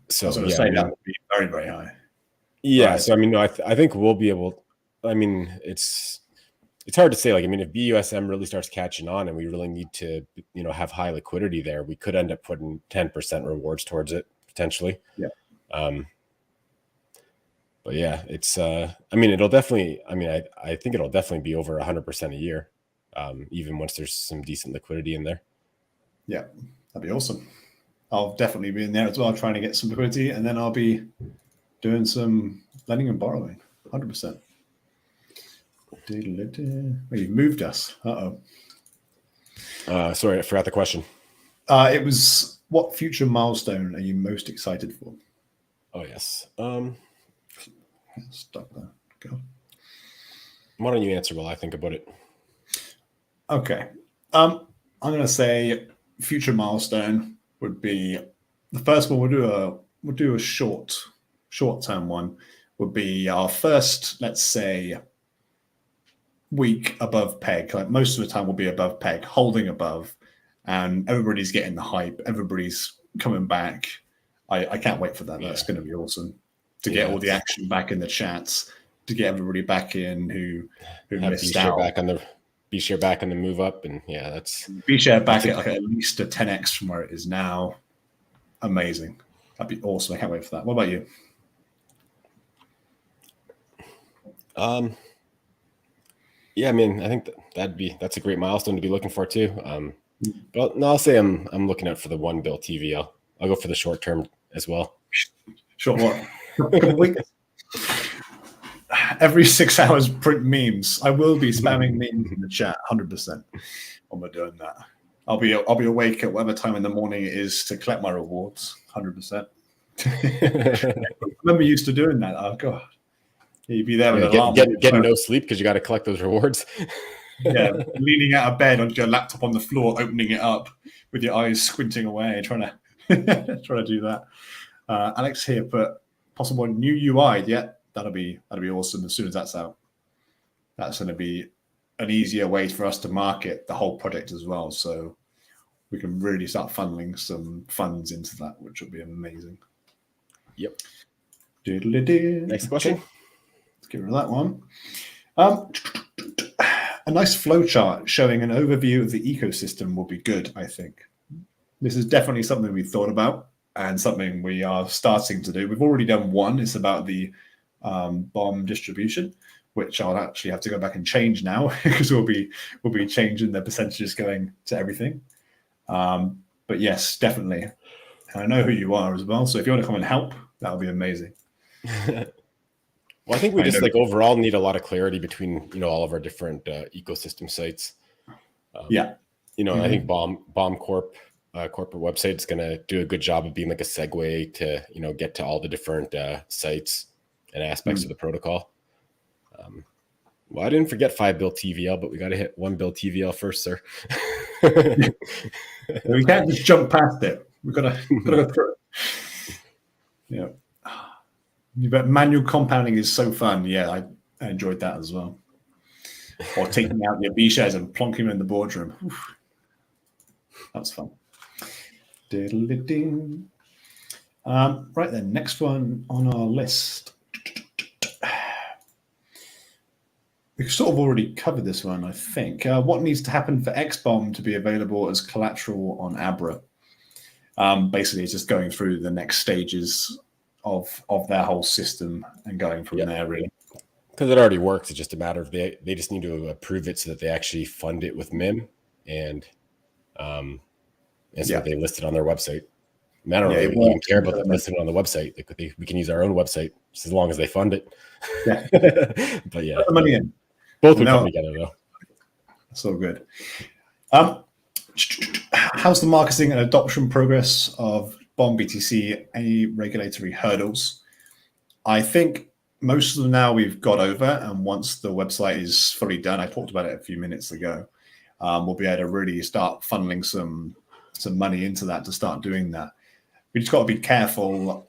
So I was going to say that would be very, very high. Yeah. Right. So I mean, no, I think we'll be able. I mean, it's hard to say. Like, I mean, if BUSM really starts catching on, and we really need to, have high liquidity there, we could end up putting 10% rewards towards it potentially. Yeah. But yeah, it's. I mean, it'll definitely. I mean, I think it'll definitely be over 100% a year, even once there's some decent liquidity in there. Yeah, that'd be awesome. I'll definitely be in there as well, trying to get some liquidity, and then I'll be doing some lending and borrowing, 100%. You've moved us. Sorry, I forgot the question. It was, what future milestone are you most excited for? Oh yes. Stop there. Go. Why don't you answer while I think about it? Okay. I'm going to say future milestone would be the first one. We'll do a short-term one. Would be our first, let's say, week above peg. Like most of the time, we'll be above peg, holding above, and everybody's getting the hype. Everybody's coming back. I can't wait for that. That's going to be awesome to get all the action back in the chats, to get everybody back in who missed out. B-share back on the move up, and that's B-share back at least a 10x from where it is now. Amazing. That'd be awesome. I can't wait for that. What about you? Yeah, I mean, I think that's a great milestone to be looking for too. But no, I'll say I'm looking out for the 1 bill TVL. I'll go for the short term as well. Short what? Every 6 hours, print memes. I will be spamming memes in the chat, 100%. When we're doing that, I'll be awake at whatever time in the morning it is to collect my rewards, 100%. I remember used to doing that. Oh god, you'd be there with an alarm. Getting no sleep because you got to collect those rewards. Yeah, leaning out of bed on your laptop on the floor, opening it up with your eyes squinting away, trying to do that. Alex here put possible new UI. Yeah, that'll be awesome as soon as that's out. That's going to be an easier way for us to market the whole project as well. So we can really start funneling some funds into that, which will be amazing. Yep. Doodle-doo. Next question. Okay. Let's get rid of that one. A nice flow chart showing an overview of the ecosystem will be good, I think. This is definitely something we thought about and something we are starting to do. We've already done one. It's about the BOM distribution, which I'll actually have to go back and change now because we'll be changing the percentages going to everything. But yes, definitely. And I know who you are as well. So if you want to come and help, that would be amazing. Well, I think we just overall need a lot of clarity between, all of our different ecosystem sites. I think BOM Corp corporate website is going to do a good job of being like a segue to, get to all the different sites and aspects of the protocol. Well, I didn't forget 5 bill TVL, but we got to hit 1 bill TVL first, sir. We can't just jump past it. We've got to go through it. Yeah. But manual compounding is so fun. Yeah, I enjoyed that as well. Or taking out your B shares and plonking them in the boardroom. Oof. That's fun. Diddle-ding. Right then, next one on our list. We've sort of already covered this one, I think. What needs to happen for XBOM to be available as collateral on Abra? Basically, it's just going through the next stages of their whole system and going from there, really. Because it already works. It's just a matter of they just need to approve it so that they actually fund it with MIM and so that they list it on their website. I don't really even care about them listing it on the website. We can use our own website just as long as they fund it. Yeah. But yeah, put the money in. Both would come together though. So good. How's the marketing and adoption progress of BOM BTC? Any regulatory hurdles? I think most of them now we've got over, and once the website is fully done, I talked about it a few minutes ago, we'll be able to really start funneling some money into that to start doing that. We just got to be careful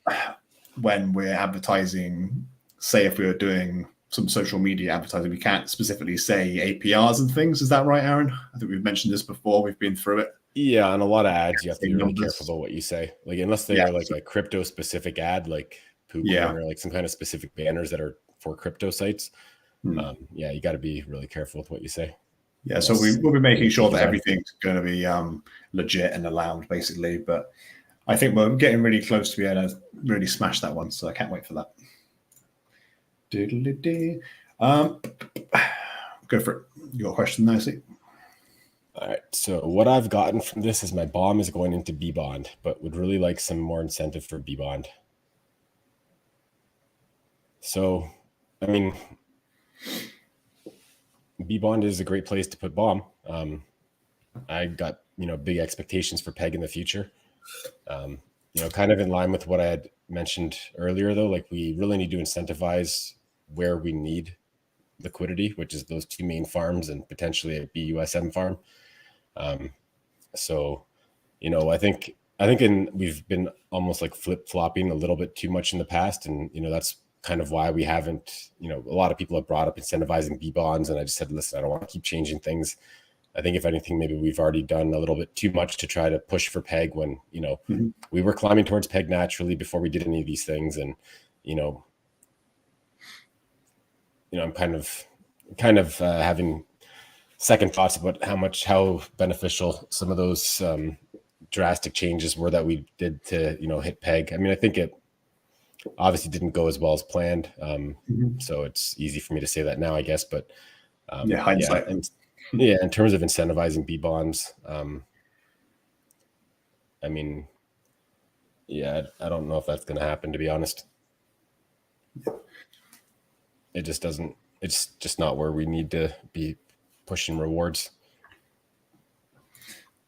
when we're advertising. Say if we were doing some social media advertising, we can't specifically say APRs and things. Is that right, Aaron? I think we've mentioned this before. We've been through it. Yeah, on a lot of ads, you have to be really careful about what you say. Like unless they are like a crypto specific ad, like Poopcoin or like some kind of specific banners that are for crypto sites. You got to be really careful with what you say. Yeah, so we'll be making sure that everything's going to be legit and allowed, basically. But I think we're getting really close to be able to really smash that one. So I can't wait for that. Go for it. You got a question, Nicely? All right. So what I've gotten from this is my BOM is going into B bond, but would really like some more incentive for B bond. So, I mean, B bond is a great place to put BOM. I got big expectations for PEG in the future. Kind of in line with what I had mentioned earlier, though. Like we really need to incentivize where we need liquidity, which is those 2 main farms and potentially a BUSM farm. I think we've been almost like flip-flopping a little bit too much in the past, and that's kind of why we haven't. A lot of people have brought up incentivizing B bonds, and I just said, listen, I don't want to keep changing things. I think if anything, maybe we've already done a little bit too much to try to push for PEG when we were climbing towards PEG naturally before we did any of these things, and I'm kind of having second thoughts about how beneficial some of those drastic changes were that we did to hit PEG. I mean, I think it obviously didn't go as well as planned, so it's easy for me to say that now, I guess. But hindsight. In terms of incentivizing B bonds, I don't know if that's going to happen, to be honest. It just doesn't. It's just not where we need to be pushing rewards.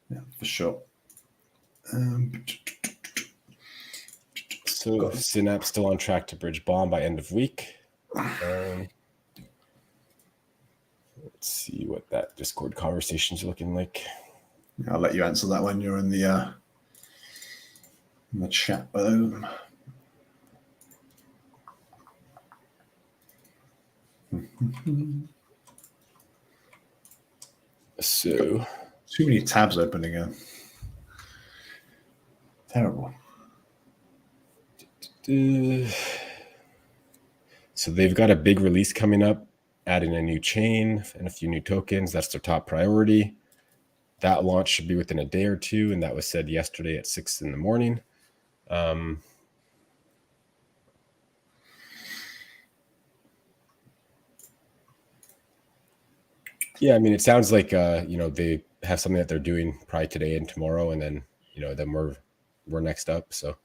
Yeah, for sure. So Synapse still on track to bridge BOM by end of week. Let's see what that Discord conversation is looking like. I'll let you answer that when you're in the chat below. So too many tabs open again. Terrible. So they've got a big release coming up, adding a new chain and a few new tokens. That's their top priority. That launch should be within a day or two, and that was said yesterday at 6 a.m. Yeah, I mean, it sounds like they have something that they're doing probably today and tomorrow, and then then we're next up. So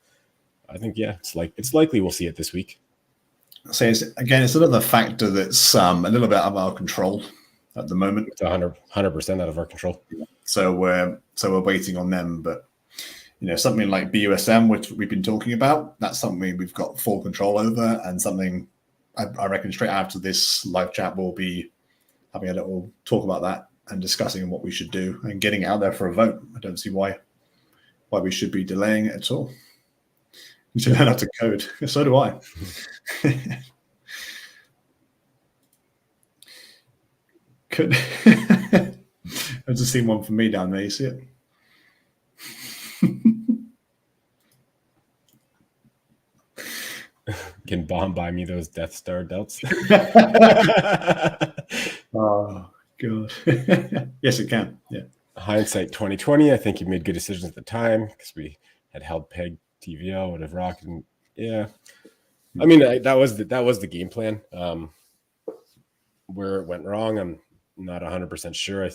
I think it's likely we'll see it this week. So it's another factor that's a little bit out of our control at the moment. It's 100% out of our control. So we're waiting on them, but something like BUSM, which we've been talking about, that's something we've got full control over, and something I reckon straight after this live chat, we'll be having a little talk about that and discussing what we should do and getting it out there for a vote. I don't see why we should be delaying it at all. We should learn how to code. So do I. Could I've just seen one from me down there. You see it? Can Bomb buy me those Death Star delts? Oh god. Yes, it can. Yeah. Hindsight 2020. I think you made good decisions at the time because we had held peg TVL, would have rocked, and yeah. I mean, that was the game plan. Where it went wrong, I'm not 100% sure. I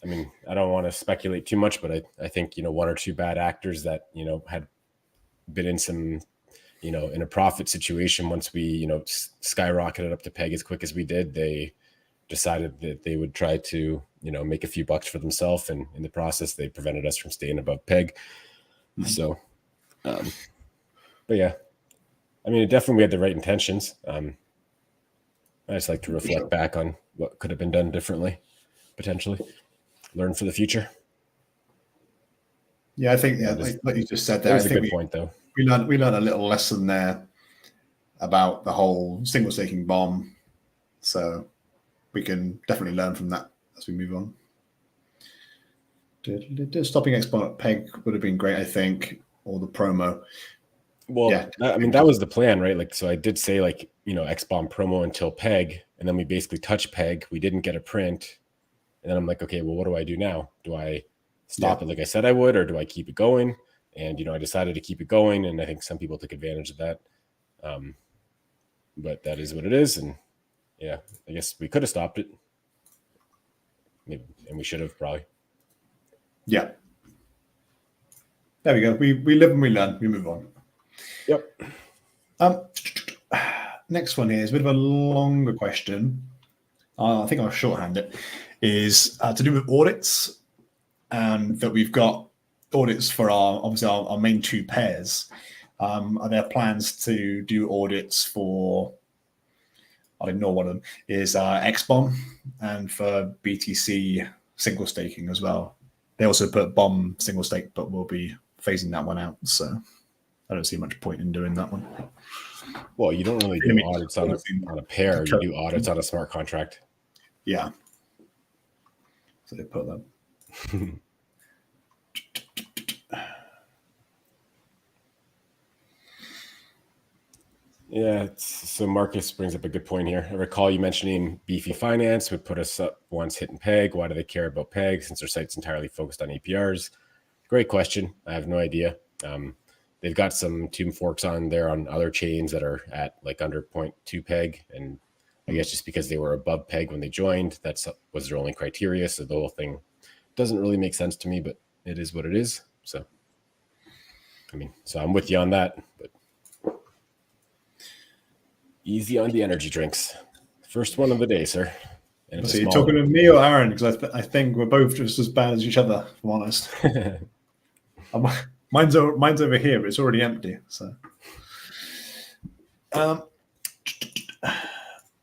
mean, I don't want to speculate too much, but I think, one or two bad actors that, had been in some, in a profit situation once we, skyrocketed up to peg as quick as we did, they decided that they would try to, make a few bucks for themselves. And in the process, they prevented us from staying above peg. Mm-hmm. So, but yeah, I mean, definitely we had the right intentions. I just like to reflect back on what could have been done differently, potentially learn for the future. Yeah, I think like you just said there, that was a good point though. We learned a little lesson there about the whole single staking bomb. So we can definitely learn from that as we move on. Stopping Expon at peg would have been great, I think, or the promo. Well, yeah, I mean, that was the plan, right? Like, so I did say X-Bomb promo until peg, and then we basically touched peg. We didn't get a print. And then I'm like, okay, well, what do I do now? Do I stop it like I said I would, or do I keep it going? And, I decided to keep it going. And I think some people took advantage of that. But that is what it is. And yeah, I guess we could have stopped it. Maybe, and we should have probably. Yeah. There we go. We live and we learn. We move on. Yep. Next one here is a bit of a longer question. I think I'll shorthand it. Is to do with audits, and that we've got audits for our main two pairs. Are there plans to do audits for? I'll ignore one of them. Is XBOM and for BTC single staking as well. They also put BOM single stake, but we'll be phasing that one out. So I don't see much point in doing that one. Well, you don't really do audits on a pair. You do audits on a smart contract. Yeah. So they put them. Yeah. So Marcus brings up a good point here. I recall you mentioning beefy finance would put us up once hitting peg. Why do they care about peg since their site's entirely focused on APRs? Great question. I have no idea. They've got some tomb forks on there on other chains that are at under 0.2 peg. And I guess just because they were above peg when they joined, that was their only criteria. So the whole thing doesn't really make sense to me, but it is what it is. So, I mean, so I'm with you on that, but easy on the energy drinks. First one of the day, sir. And so you're talking to me or Aaron? Because I think we're both just as bad as each other, if I'm honest. Mine's over here, but it's already empty. So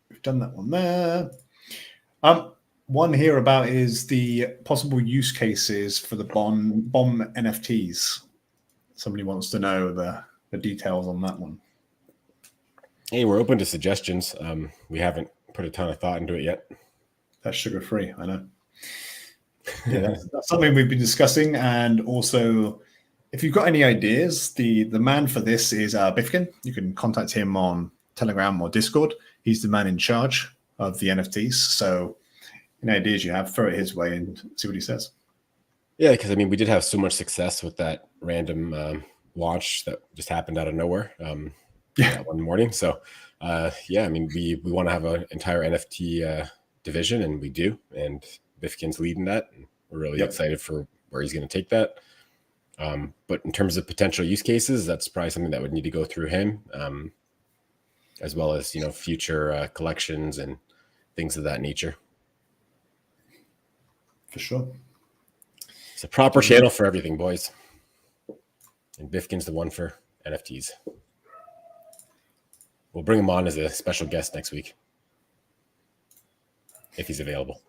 we've done that one there. One here about is the possible use cases for the BOM NFTs. Somebody wants to know the details on that one. Hey, we're open to suggestions. We haven't put a ton of thought into it yet. That's sugar-free, I know. Yeah, that's something we've been discussing. And also, if you've got any ideas, the man for this is Bifkin. You can contact him on Telegram or Discord. He's the man in charge of the NFTs. So any ideas you have, throw it his way and see what he says. Yeah, because I mean, we did have so much success with that random launch that just happened out of nowhere one morning. So yeah, I mean, we want to have an entire NFT division, and we do. And Bifkin's leading that. And we're really excited for where he's going to take that. But in terms of potential use cases, that's probably something that would need to go through him, as well as, future collections and things of that nature. For sure. It's a proper channel for everything, boys. And Bifkin's the one for NFTs. We'll bring him on as a special guest next week if he's available.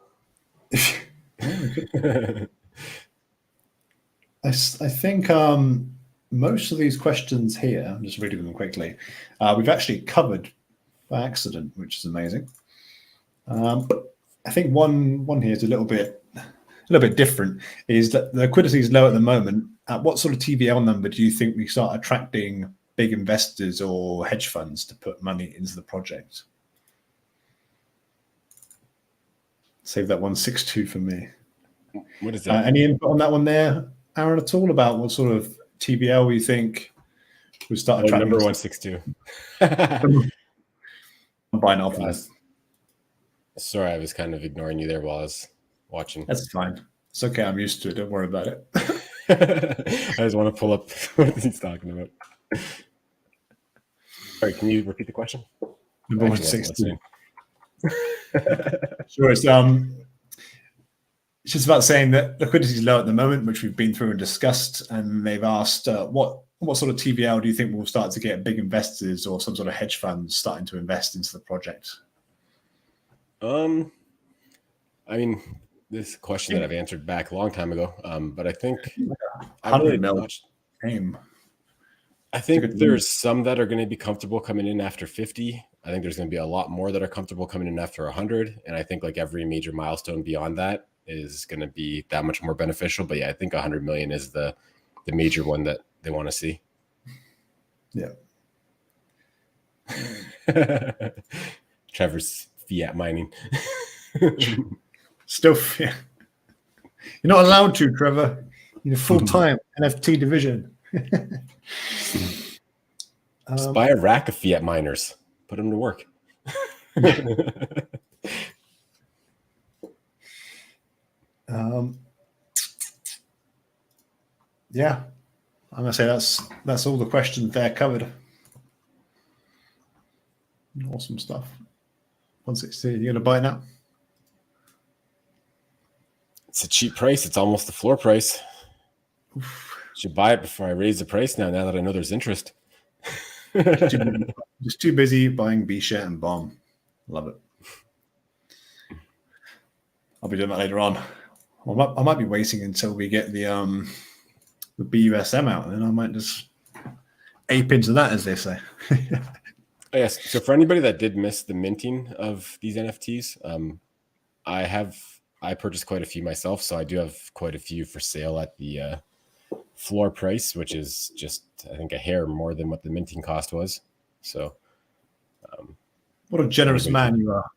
I think most of these questions here, I'm just reading them quickly, we've actually covered by accident, which is amazing. I think one here is a little bit different. Is that the liquidity is low at the moment? At what sort of TVL number do you think we start attracting big investors or hedge funds to put money into the project? Save that 162 for me. What is that? Any input on that one there, Aaron, at all, about what sort of TVL we think we start attracting? Number 162. I'm buying off this. Sorry, I was kind of ignoring you there while I was watching. That's fine. It's okay. I'm used to it. Don't worry about it. I just want to pull up what he's talking about. Sorry, can you repeat the question? Number 160. Sure. It's just about saying that liquidity is low at the moment, which we've been through and discussed. And they've asked, what sort of TVL do you think will start to get big investors or some sort of hedge funds starting to invest into the project? I mean, this is a question that I've answered back a long time ago. But I think 100 mil aim. I think there's some that are going to be comfortable coming in after 50. I think there's going to be a lot more that are comfortable coming in after 100. And I think like every major milestone beyond that is going to be that much more beneficial. But yeah, I think 100 million is the major one that they want to see. Yeah. Trevor's fiat mining. Still, yeah. You're not allowed to, Trevor. You're full-time NFT division. Just buy a rack of fiat miners. Put them to work. Yeah, I'm gonna say that's all the questions there covered. Awesome stuff. 160. You gonna buy it now? It's a cheap price. It's almost the floor price. Should buy it before I raise the price now that I know there's interest. Just too busy buying B-Share and Bomb. Love it. I'll be doing that later on. I might be waiting until we get the BUSM out, and then I might just ape into that, as they say. Yes. So for anybody that did miss the minting of these NFTs, I purchased quite a few myself, so I do have quite a few for sale at the floor price, which is just, I think, a hair more than what the minting cost was. So, what a generous man you are.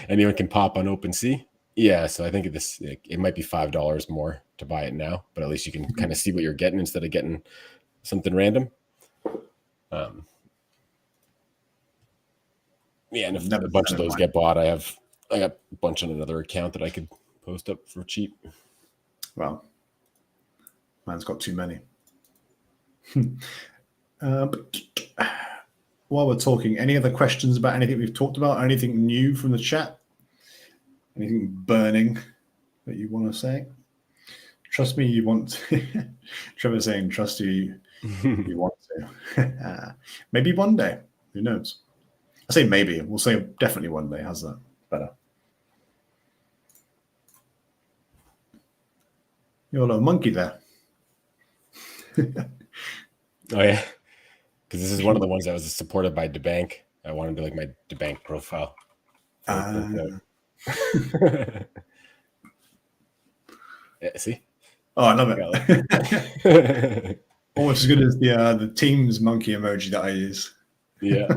Anyone can pop on OpenSea. Yeah, so I think it might be $5 more to buy it now, but at least you can kind of see what you're getting instead of getting something random. Yeah, and if a bunch of those get bought, I got a bunch on another account that I could post up for cheap. Well, man's got too many. While we're talking, any other questions about anything we've talked about? Anything new from the chat? Anything burning that you want to say? Trust me, you want to. Trevor's saying, trust you, you want to. Maybe one day. Who knows? I say maybe. We'll say definitely one day. How's that? Better. You're a little monkey there. Oh, yeah. Because this is one of the ones that was supported by DeBank. I wanted to like my DeBank profile. Yeah, See? Oh, I love it. Almost as good as the Teams monkey emoji that I use. Yeah.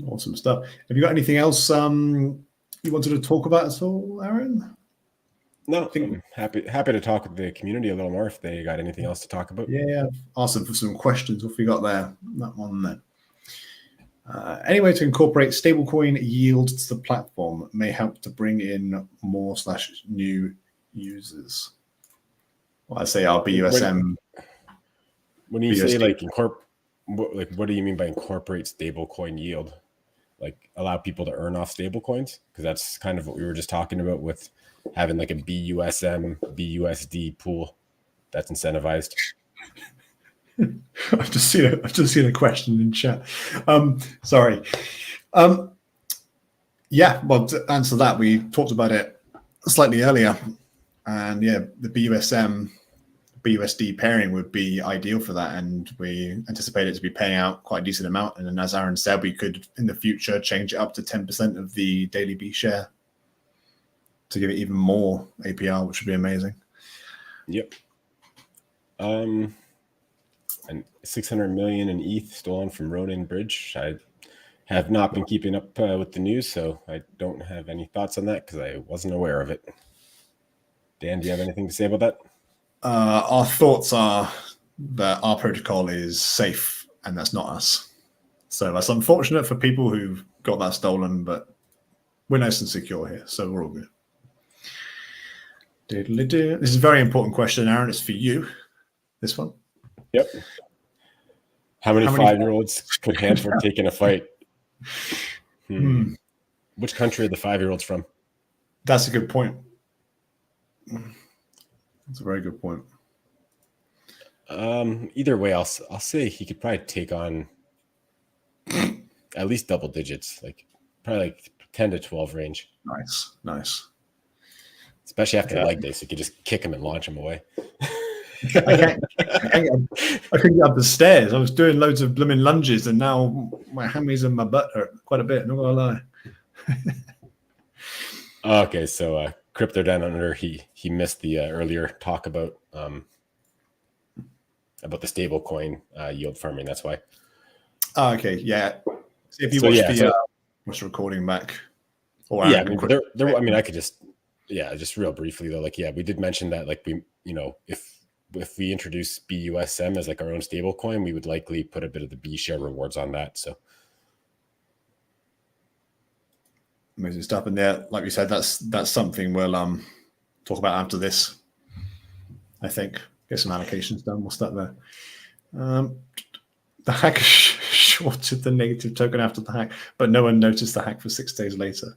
Awesome stuff. Have you got anything else you wanted to talk about at all, Aaron? No, I'm happy to talk with the community a little more if they got anything else to talk about. Yeah, ask them for some questions if we got there. That one then. Any way to incorporate stablecoin yields to the platform may help to bring in more / new users. Well, I say our BUSM. When you say like what do you mean by incorporate stablecoin yield? Like allow people to earn off stablecoins? Because that's kind of what we were just talking about with having like a BUSM, BUSD pool that's incentivized. I've just seen a question in chat. Sorry. Yeah, well, to answer that, we talked about it slightly earlier, and yeah, the BUSM BUSD pairing would be ideal for that, and we anticipate it to be paying out quite a decent amount. And then, as Aaron said, we could in the future change it up to 10% of the daily B share to give it even more APR, which would be amazing. Yep. And 600 million in ETH stolen from Ronin Bridge. I have not been keeping up with the news, so I don't have any thoughts on that because I wasn't aware of it. Dan, do you have anything to say about that? Our thoughts are that our protocol is safe, and that's not us. So that's unfortunate for people who've got that stolen, but we're nice and secure here, so we're all good. This is a very important question, Aaron. It's for you. This one. Yep. How many 5-year-olds could Handford take in a fight? Which country are the 5-year-olds from? That's a good point. That's a very good point. Either way, I'll say he could probably take on at least double digits, like probably like 10 to 12 range. Nice. Especially after leg day, so you could just kick him and launch him away. I couldn't get up the stairs. I was doing loads of blooming lunges, and now my hammies and my butt hurt quite a bit. Not gonna lie. Okay, so Crypto Down Under, he missed the earlier talk about the stablecoin yield farming. That's why. Okay, yeah. So if you watch the recording back, or yeah, I mean, I could just real briefly though, like we did mention that like we, if we introduce BUSM as like our own stable coin, we would likely put a bit of the B share rewards on that. So amazing stuff. And there, like we said, that's something we'll talk about after this. I think get some allocations done. We'll start there. The hacker shorted the negative token after the hack, but no one noticed the hack for 6 days later.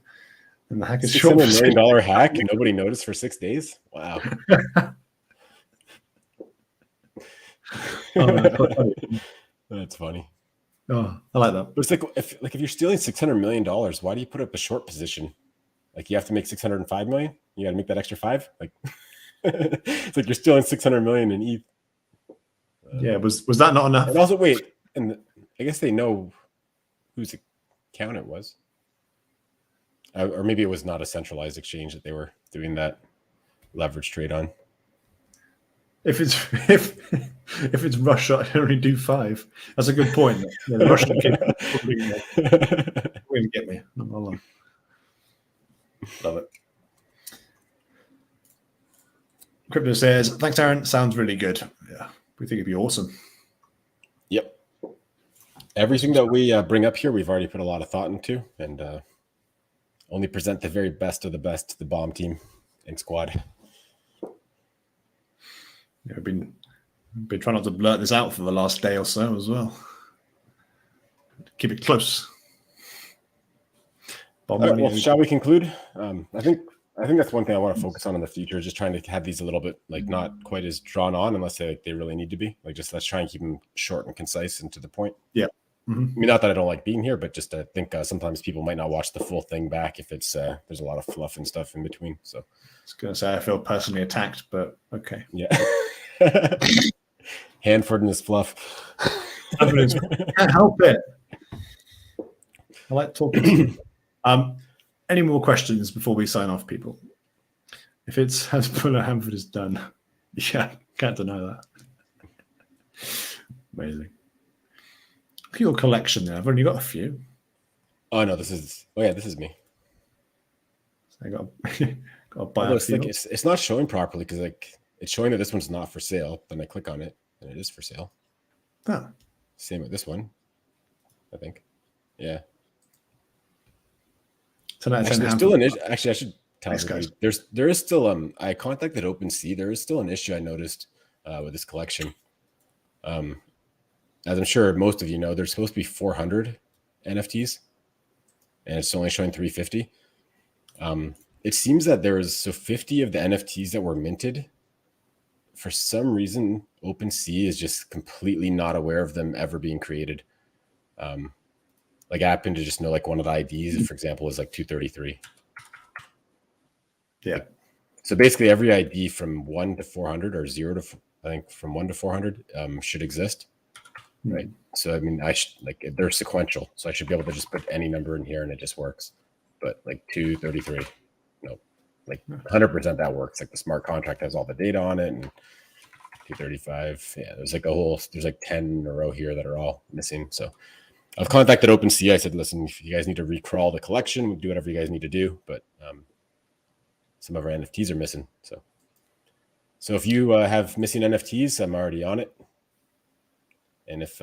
And the hacker shorted $600 million hack, and nobody noticed for 6 days. Wow. That's funny. Oh, I like that. But it's like if you're stealing $600 million, why do you put up a short position? Like you have to make 605 million. You got to make that extra 5. Like it's like you're stealing 600 million in ETH. Yeah, was that not enough? And also, wait, and I guess they know whose account it was, or maybe it was not a centralized exchange that they were doing that leverage trade on. If it's Russia, I only do 5. That's a good point. Yeah, the Russian kid will get me. Love it. Crypto says, "Thanks, Aaron. Sounds really good." Yeah, we think it'd be awesome. Yep. Everything that we bring up here, we've already put a lot of thought into, and only present the very best of the best to the bomb team and squad. Yeah, I've been trying not to blurt this out for the last day or so as well. Keep it close. Right, well, shall we conclude? I think that's one thing I want to focus on in the future, just trying to have these a little bit like not quite as drawn on unless they really need to be. Like just let's try and keep them short and concise and to the point. Yeah. Mm-hmm. I mean, not that I don't like being here, but just I think sometimes people might not watch the full thing back if it's there's a lot of fluff and stuff in between. So I was going to say I feel personally attacked, but okay. Yeah. Handford and his fluff. Can't help it. I like talking. Any more questions before we sign off, people? If it's as Puller Handford is done, yeah, can't deny that. Amazing. Look at your collection there. I've only got a few. Oh no, this is me. I got to buy a few. Like it's not showing properly because like it's showing that this one's not for sale. Then I click on it and it is for sale. Oh. Same with this one, I think. Yeah. So actually, there's still an issue. Actually, I should tell everybody. Guys. There is still I contacted OpenSea. There is still an issue I noticed with this collection. As I'm sure most of you know, there's supposed to be 400 NFTs, and it's only showing 350. It seems that there is 50 of the NFTs that were minted for some reason, OpenSea is just completely not aware of them ever being created. Like I happen to just know like one of the IDs, for example, is like 233. Yeah. So basically every ID from 1 to 400 or 0 to, I think from 1 to 400 should exist. Right. So, I mean, like they're sequential. So I should be able to just put any number in here and it just works. But like 233, no, like 100% that works. Like the smart contract has all the data on it, and 235. Yeah, there's like 10 in a row here that are all missing. So I've contacted OpenSea. I said, listen, if you guys need to recrawl the collection, we'll do whatever you guys need to do. But some of our NFTs are missing. So if you have missing NFTs, I'm already on it. And if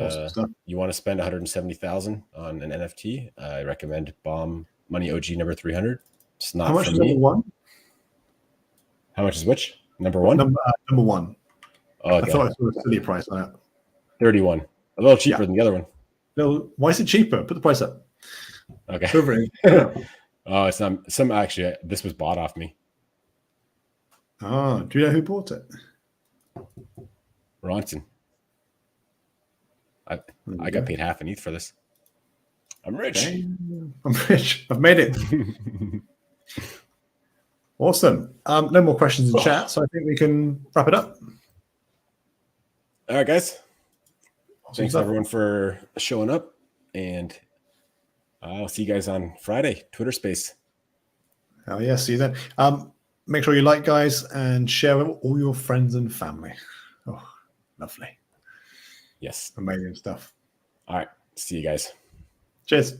you want to spend 170,000 on an NFT, I recommend Bomb Money OG number 300. It's not How much for is me. number one? How much is which? Number one? Number one. Oh, okay. I thought I saw a silly price on it. 31. A little cheaper than the other one. No, why is it cheaper? Put the price up. Okay. Over it. Oh, it's not. Actually, this was bought off me. Oh, do you know who bought it? Ronson. I got paid half an ETH for this. I'm rich. I'm rich. I've made it. Awesome. No more questions in chat, so I think we can wrap it up. All right, guys. Awesome Thanks stuff. everyone for showing up, and I'll see you guys on Friday, Twitter Space. Oh yeah, see you then. Make sure you like, guys, and share with all your friends and family. Oh, lovely. Yes. Amazing stuff. All right. See you guys. Cheers.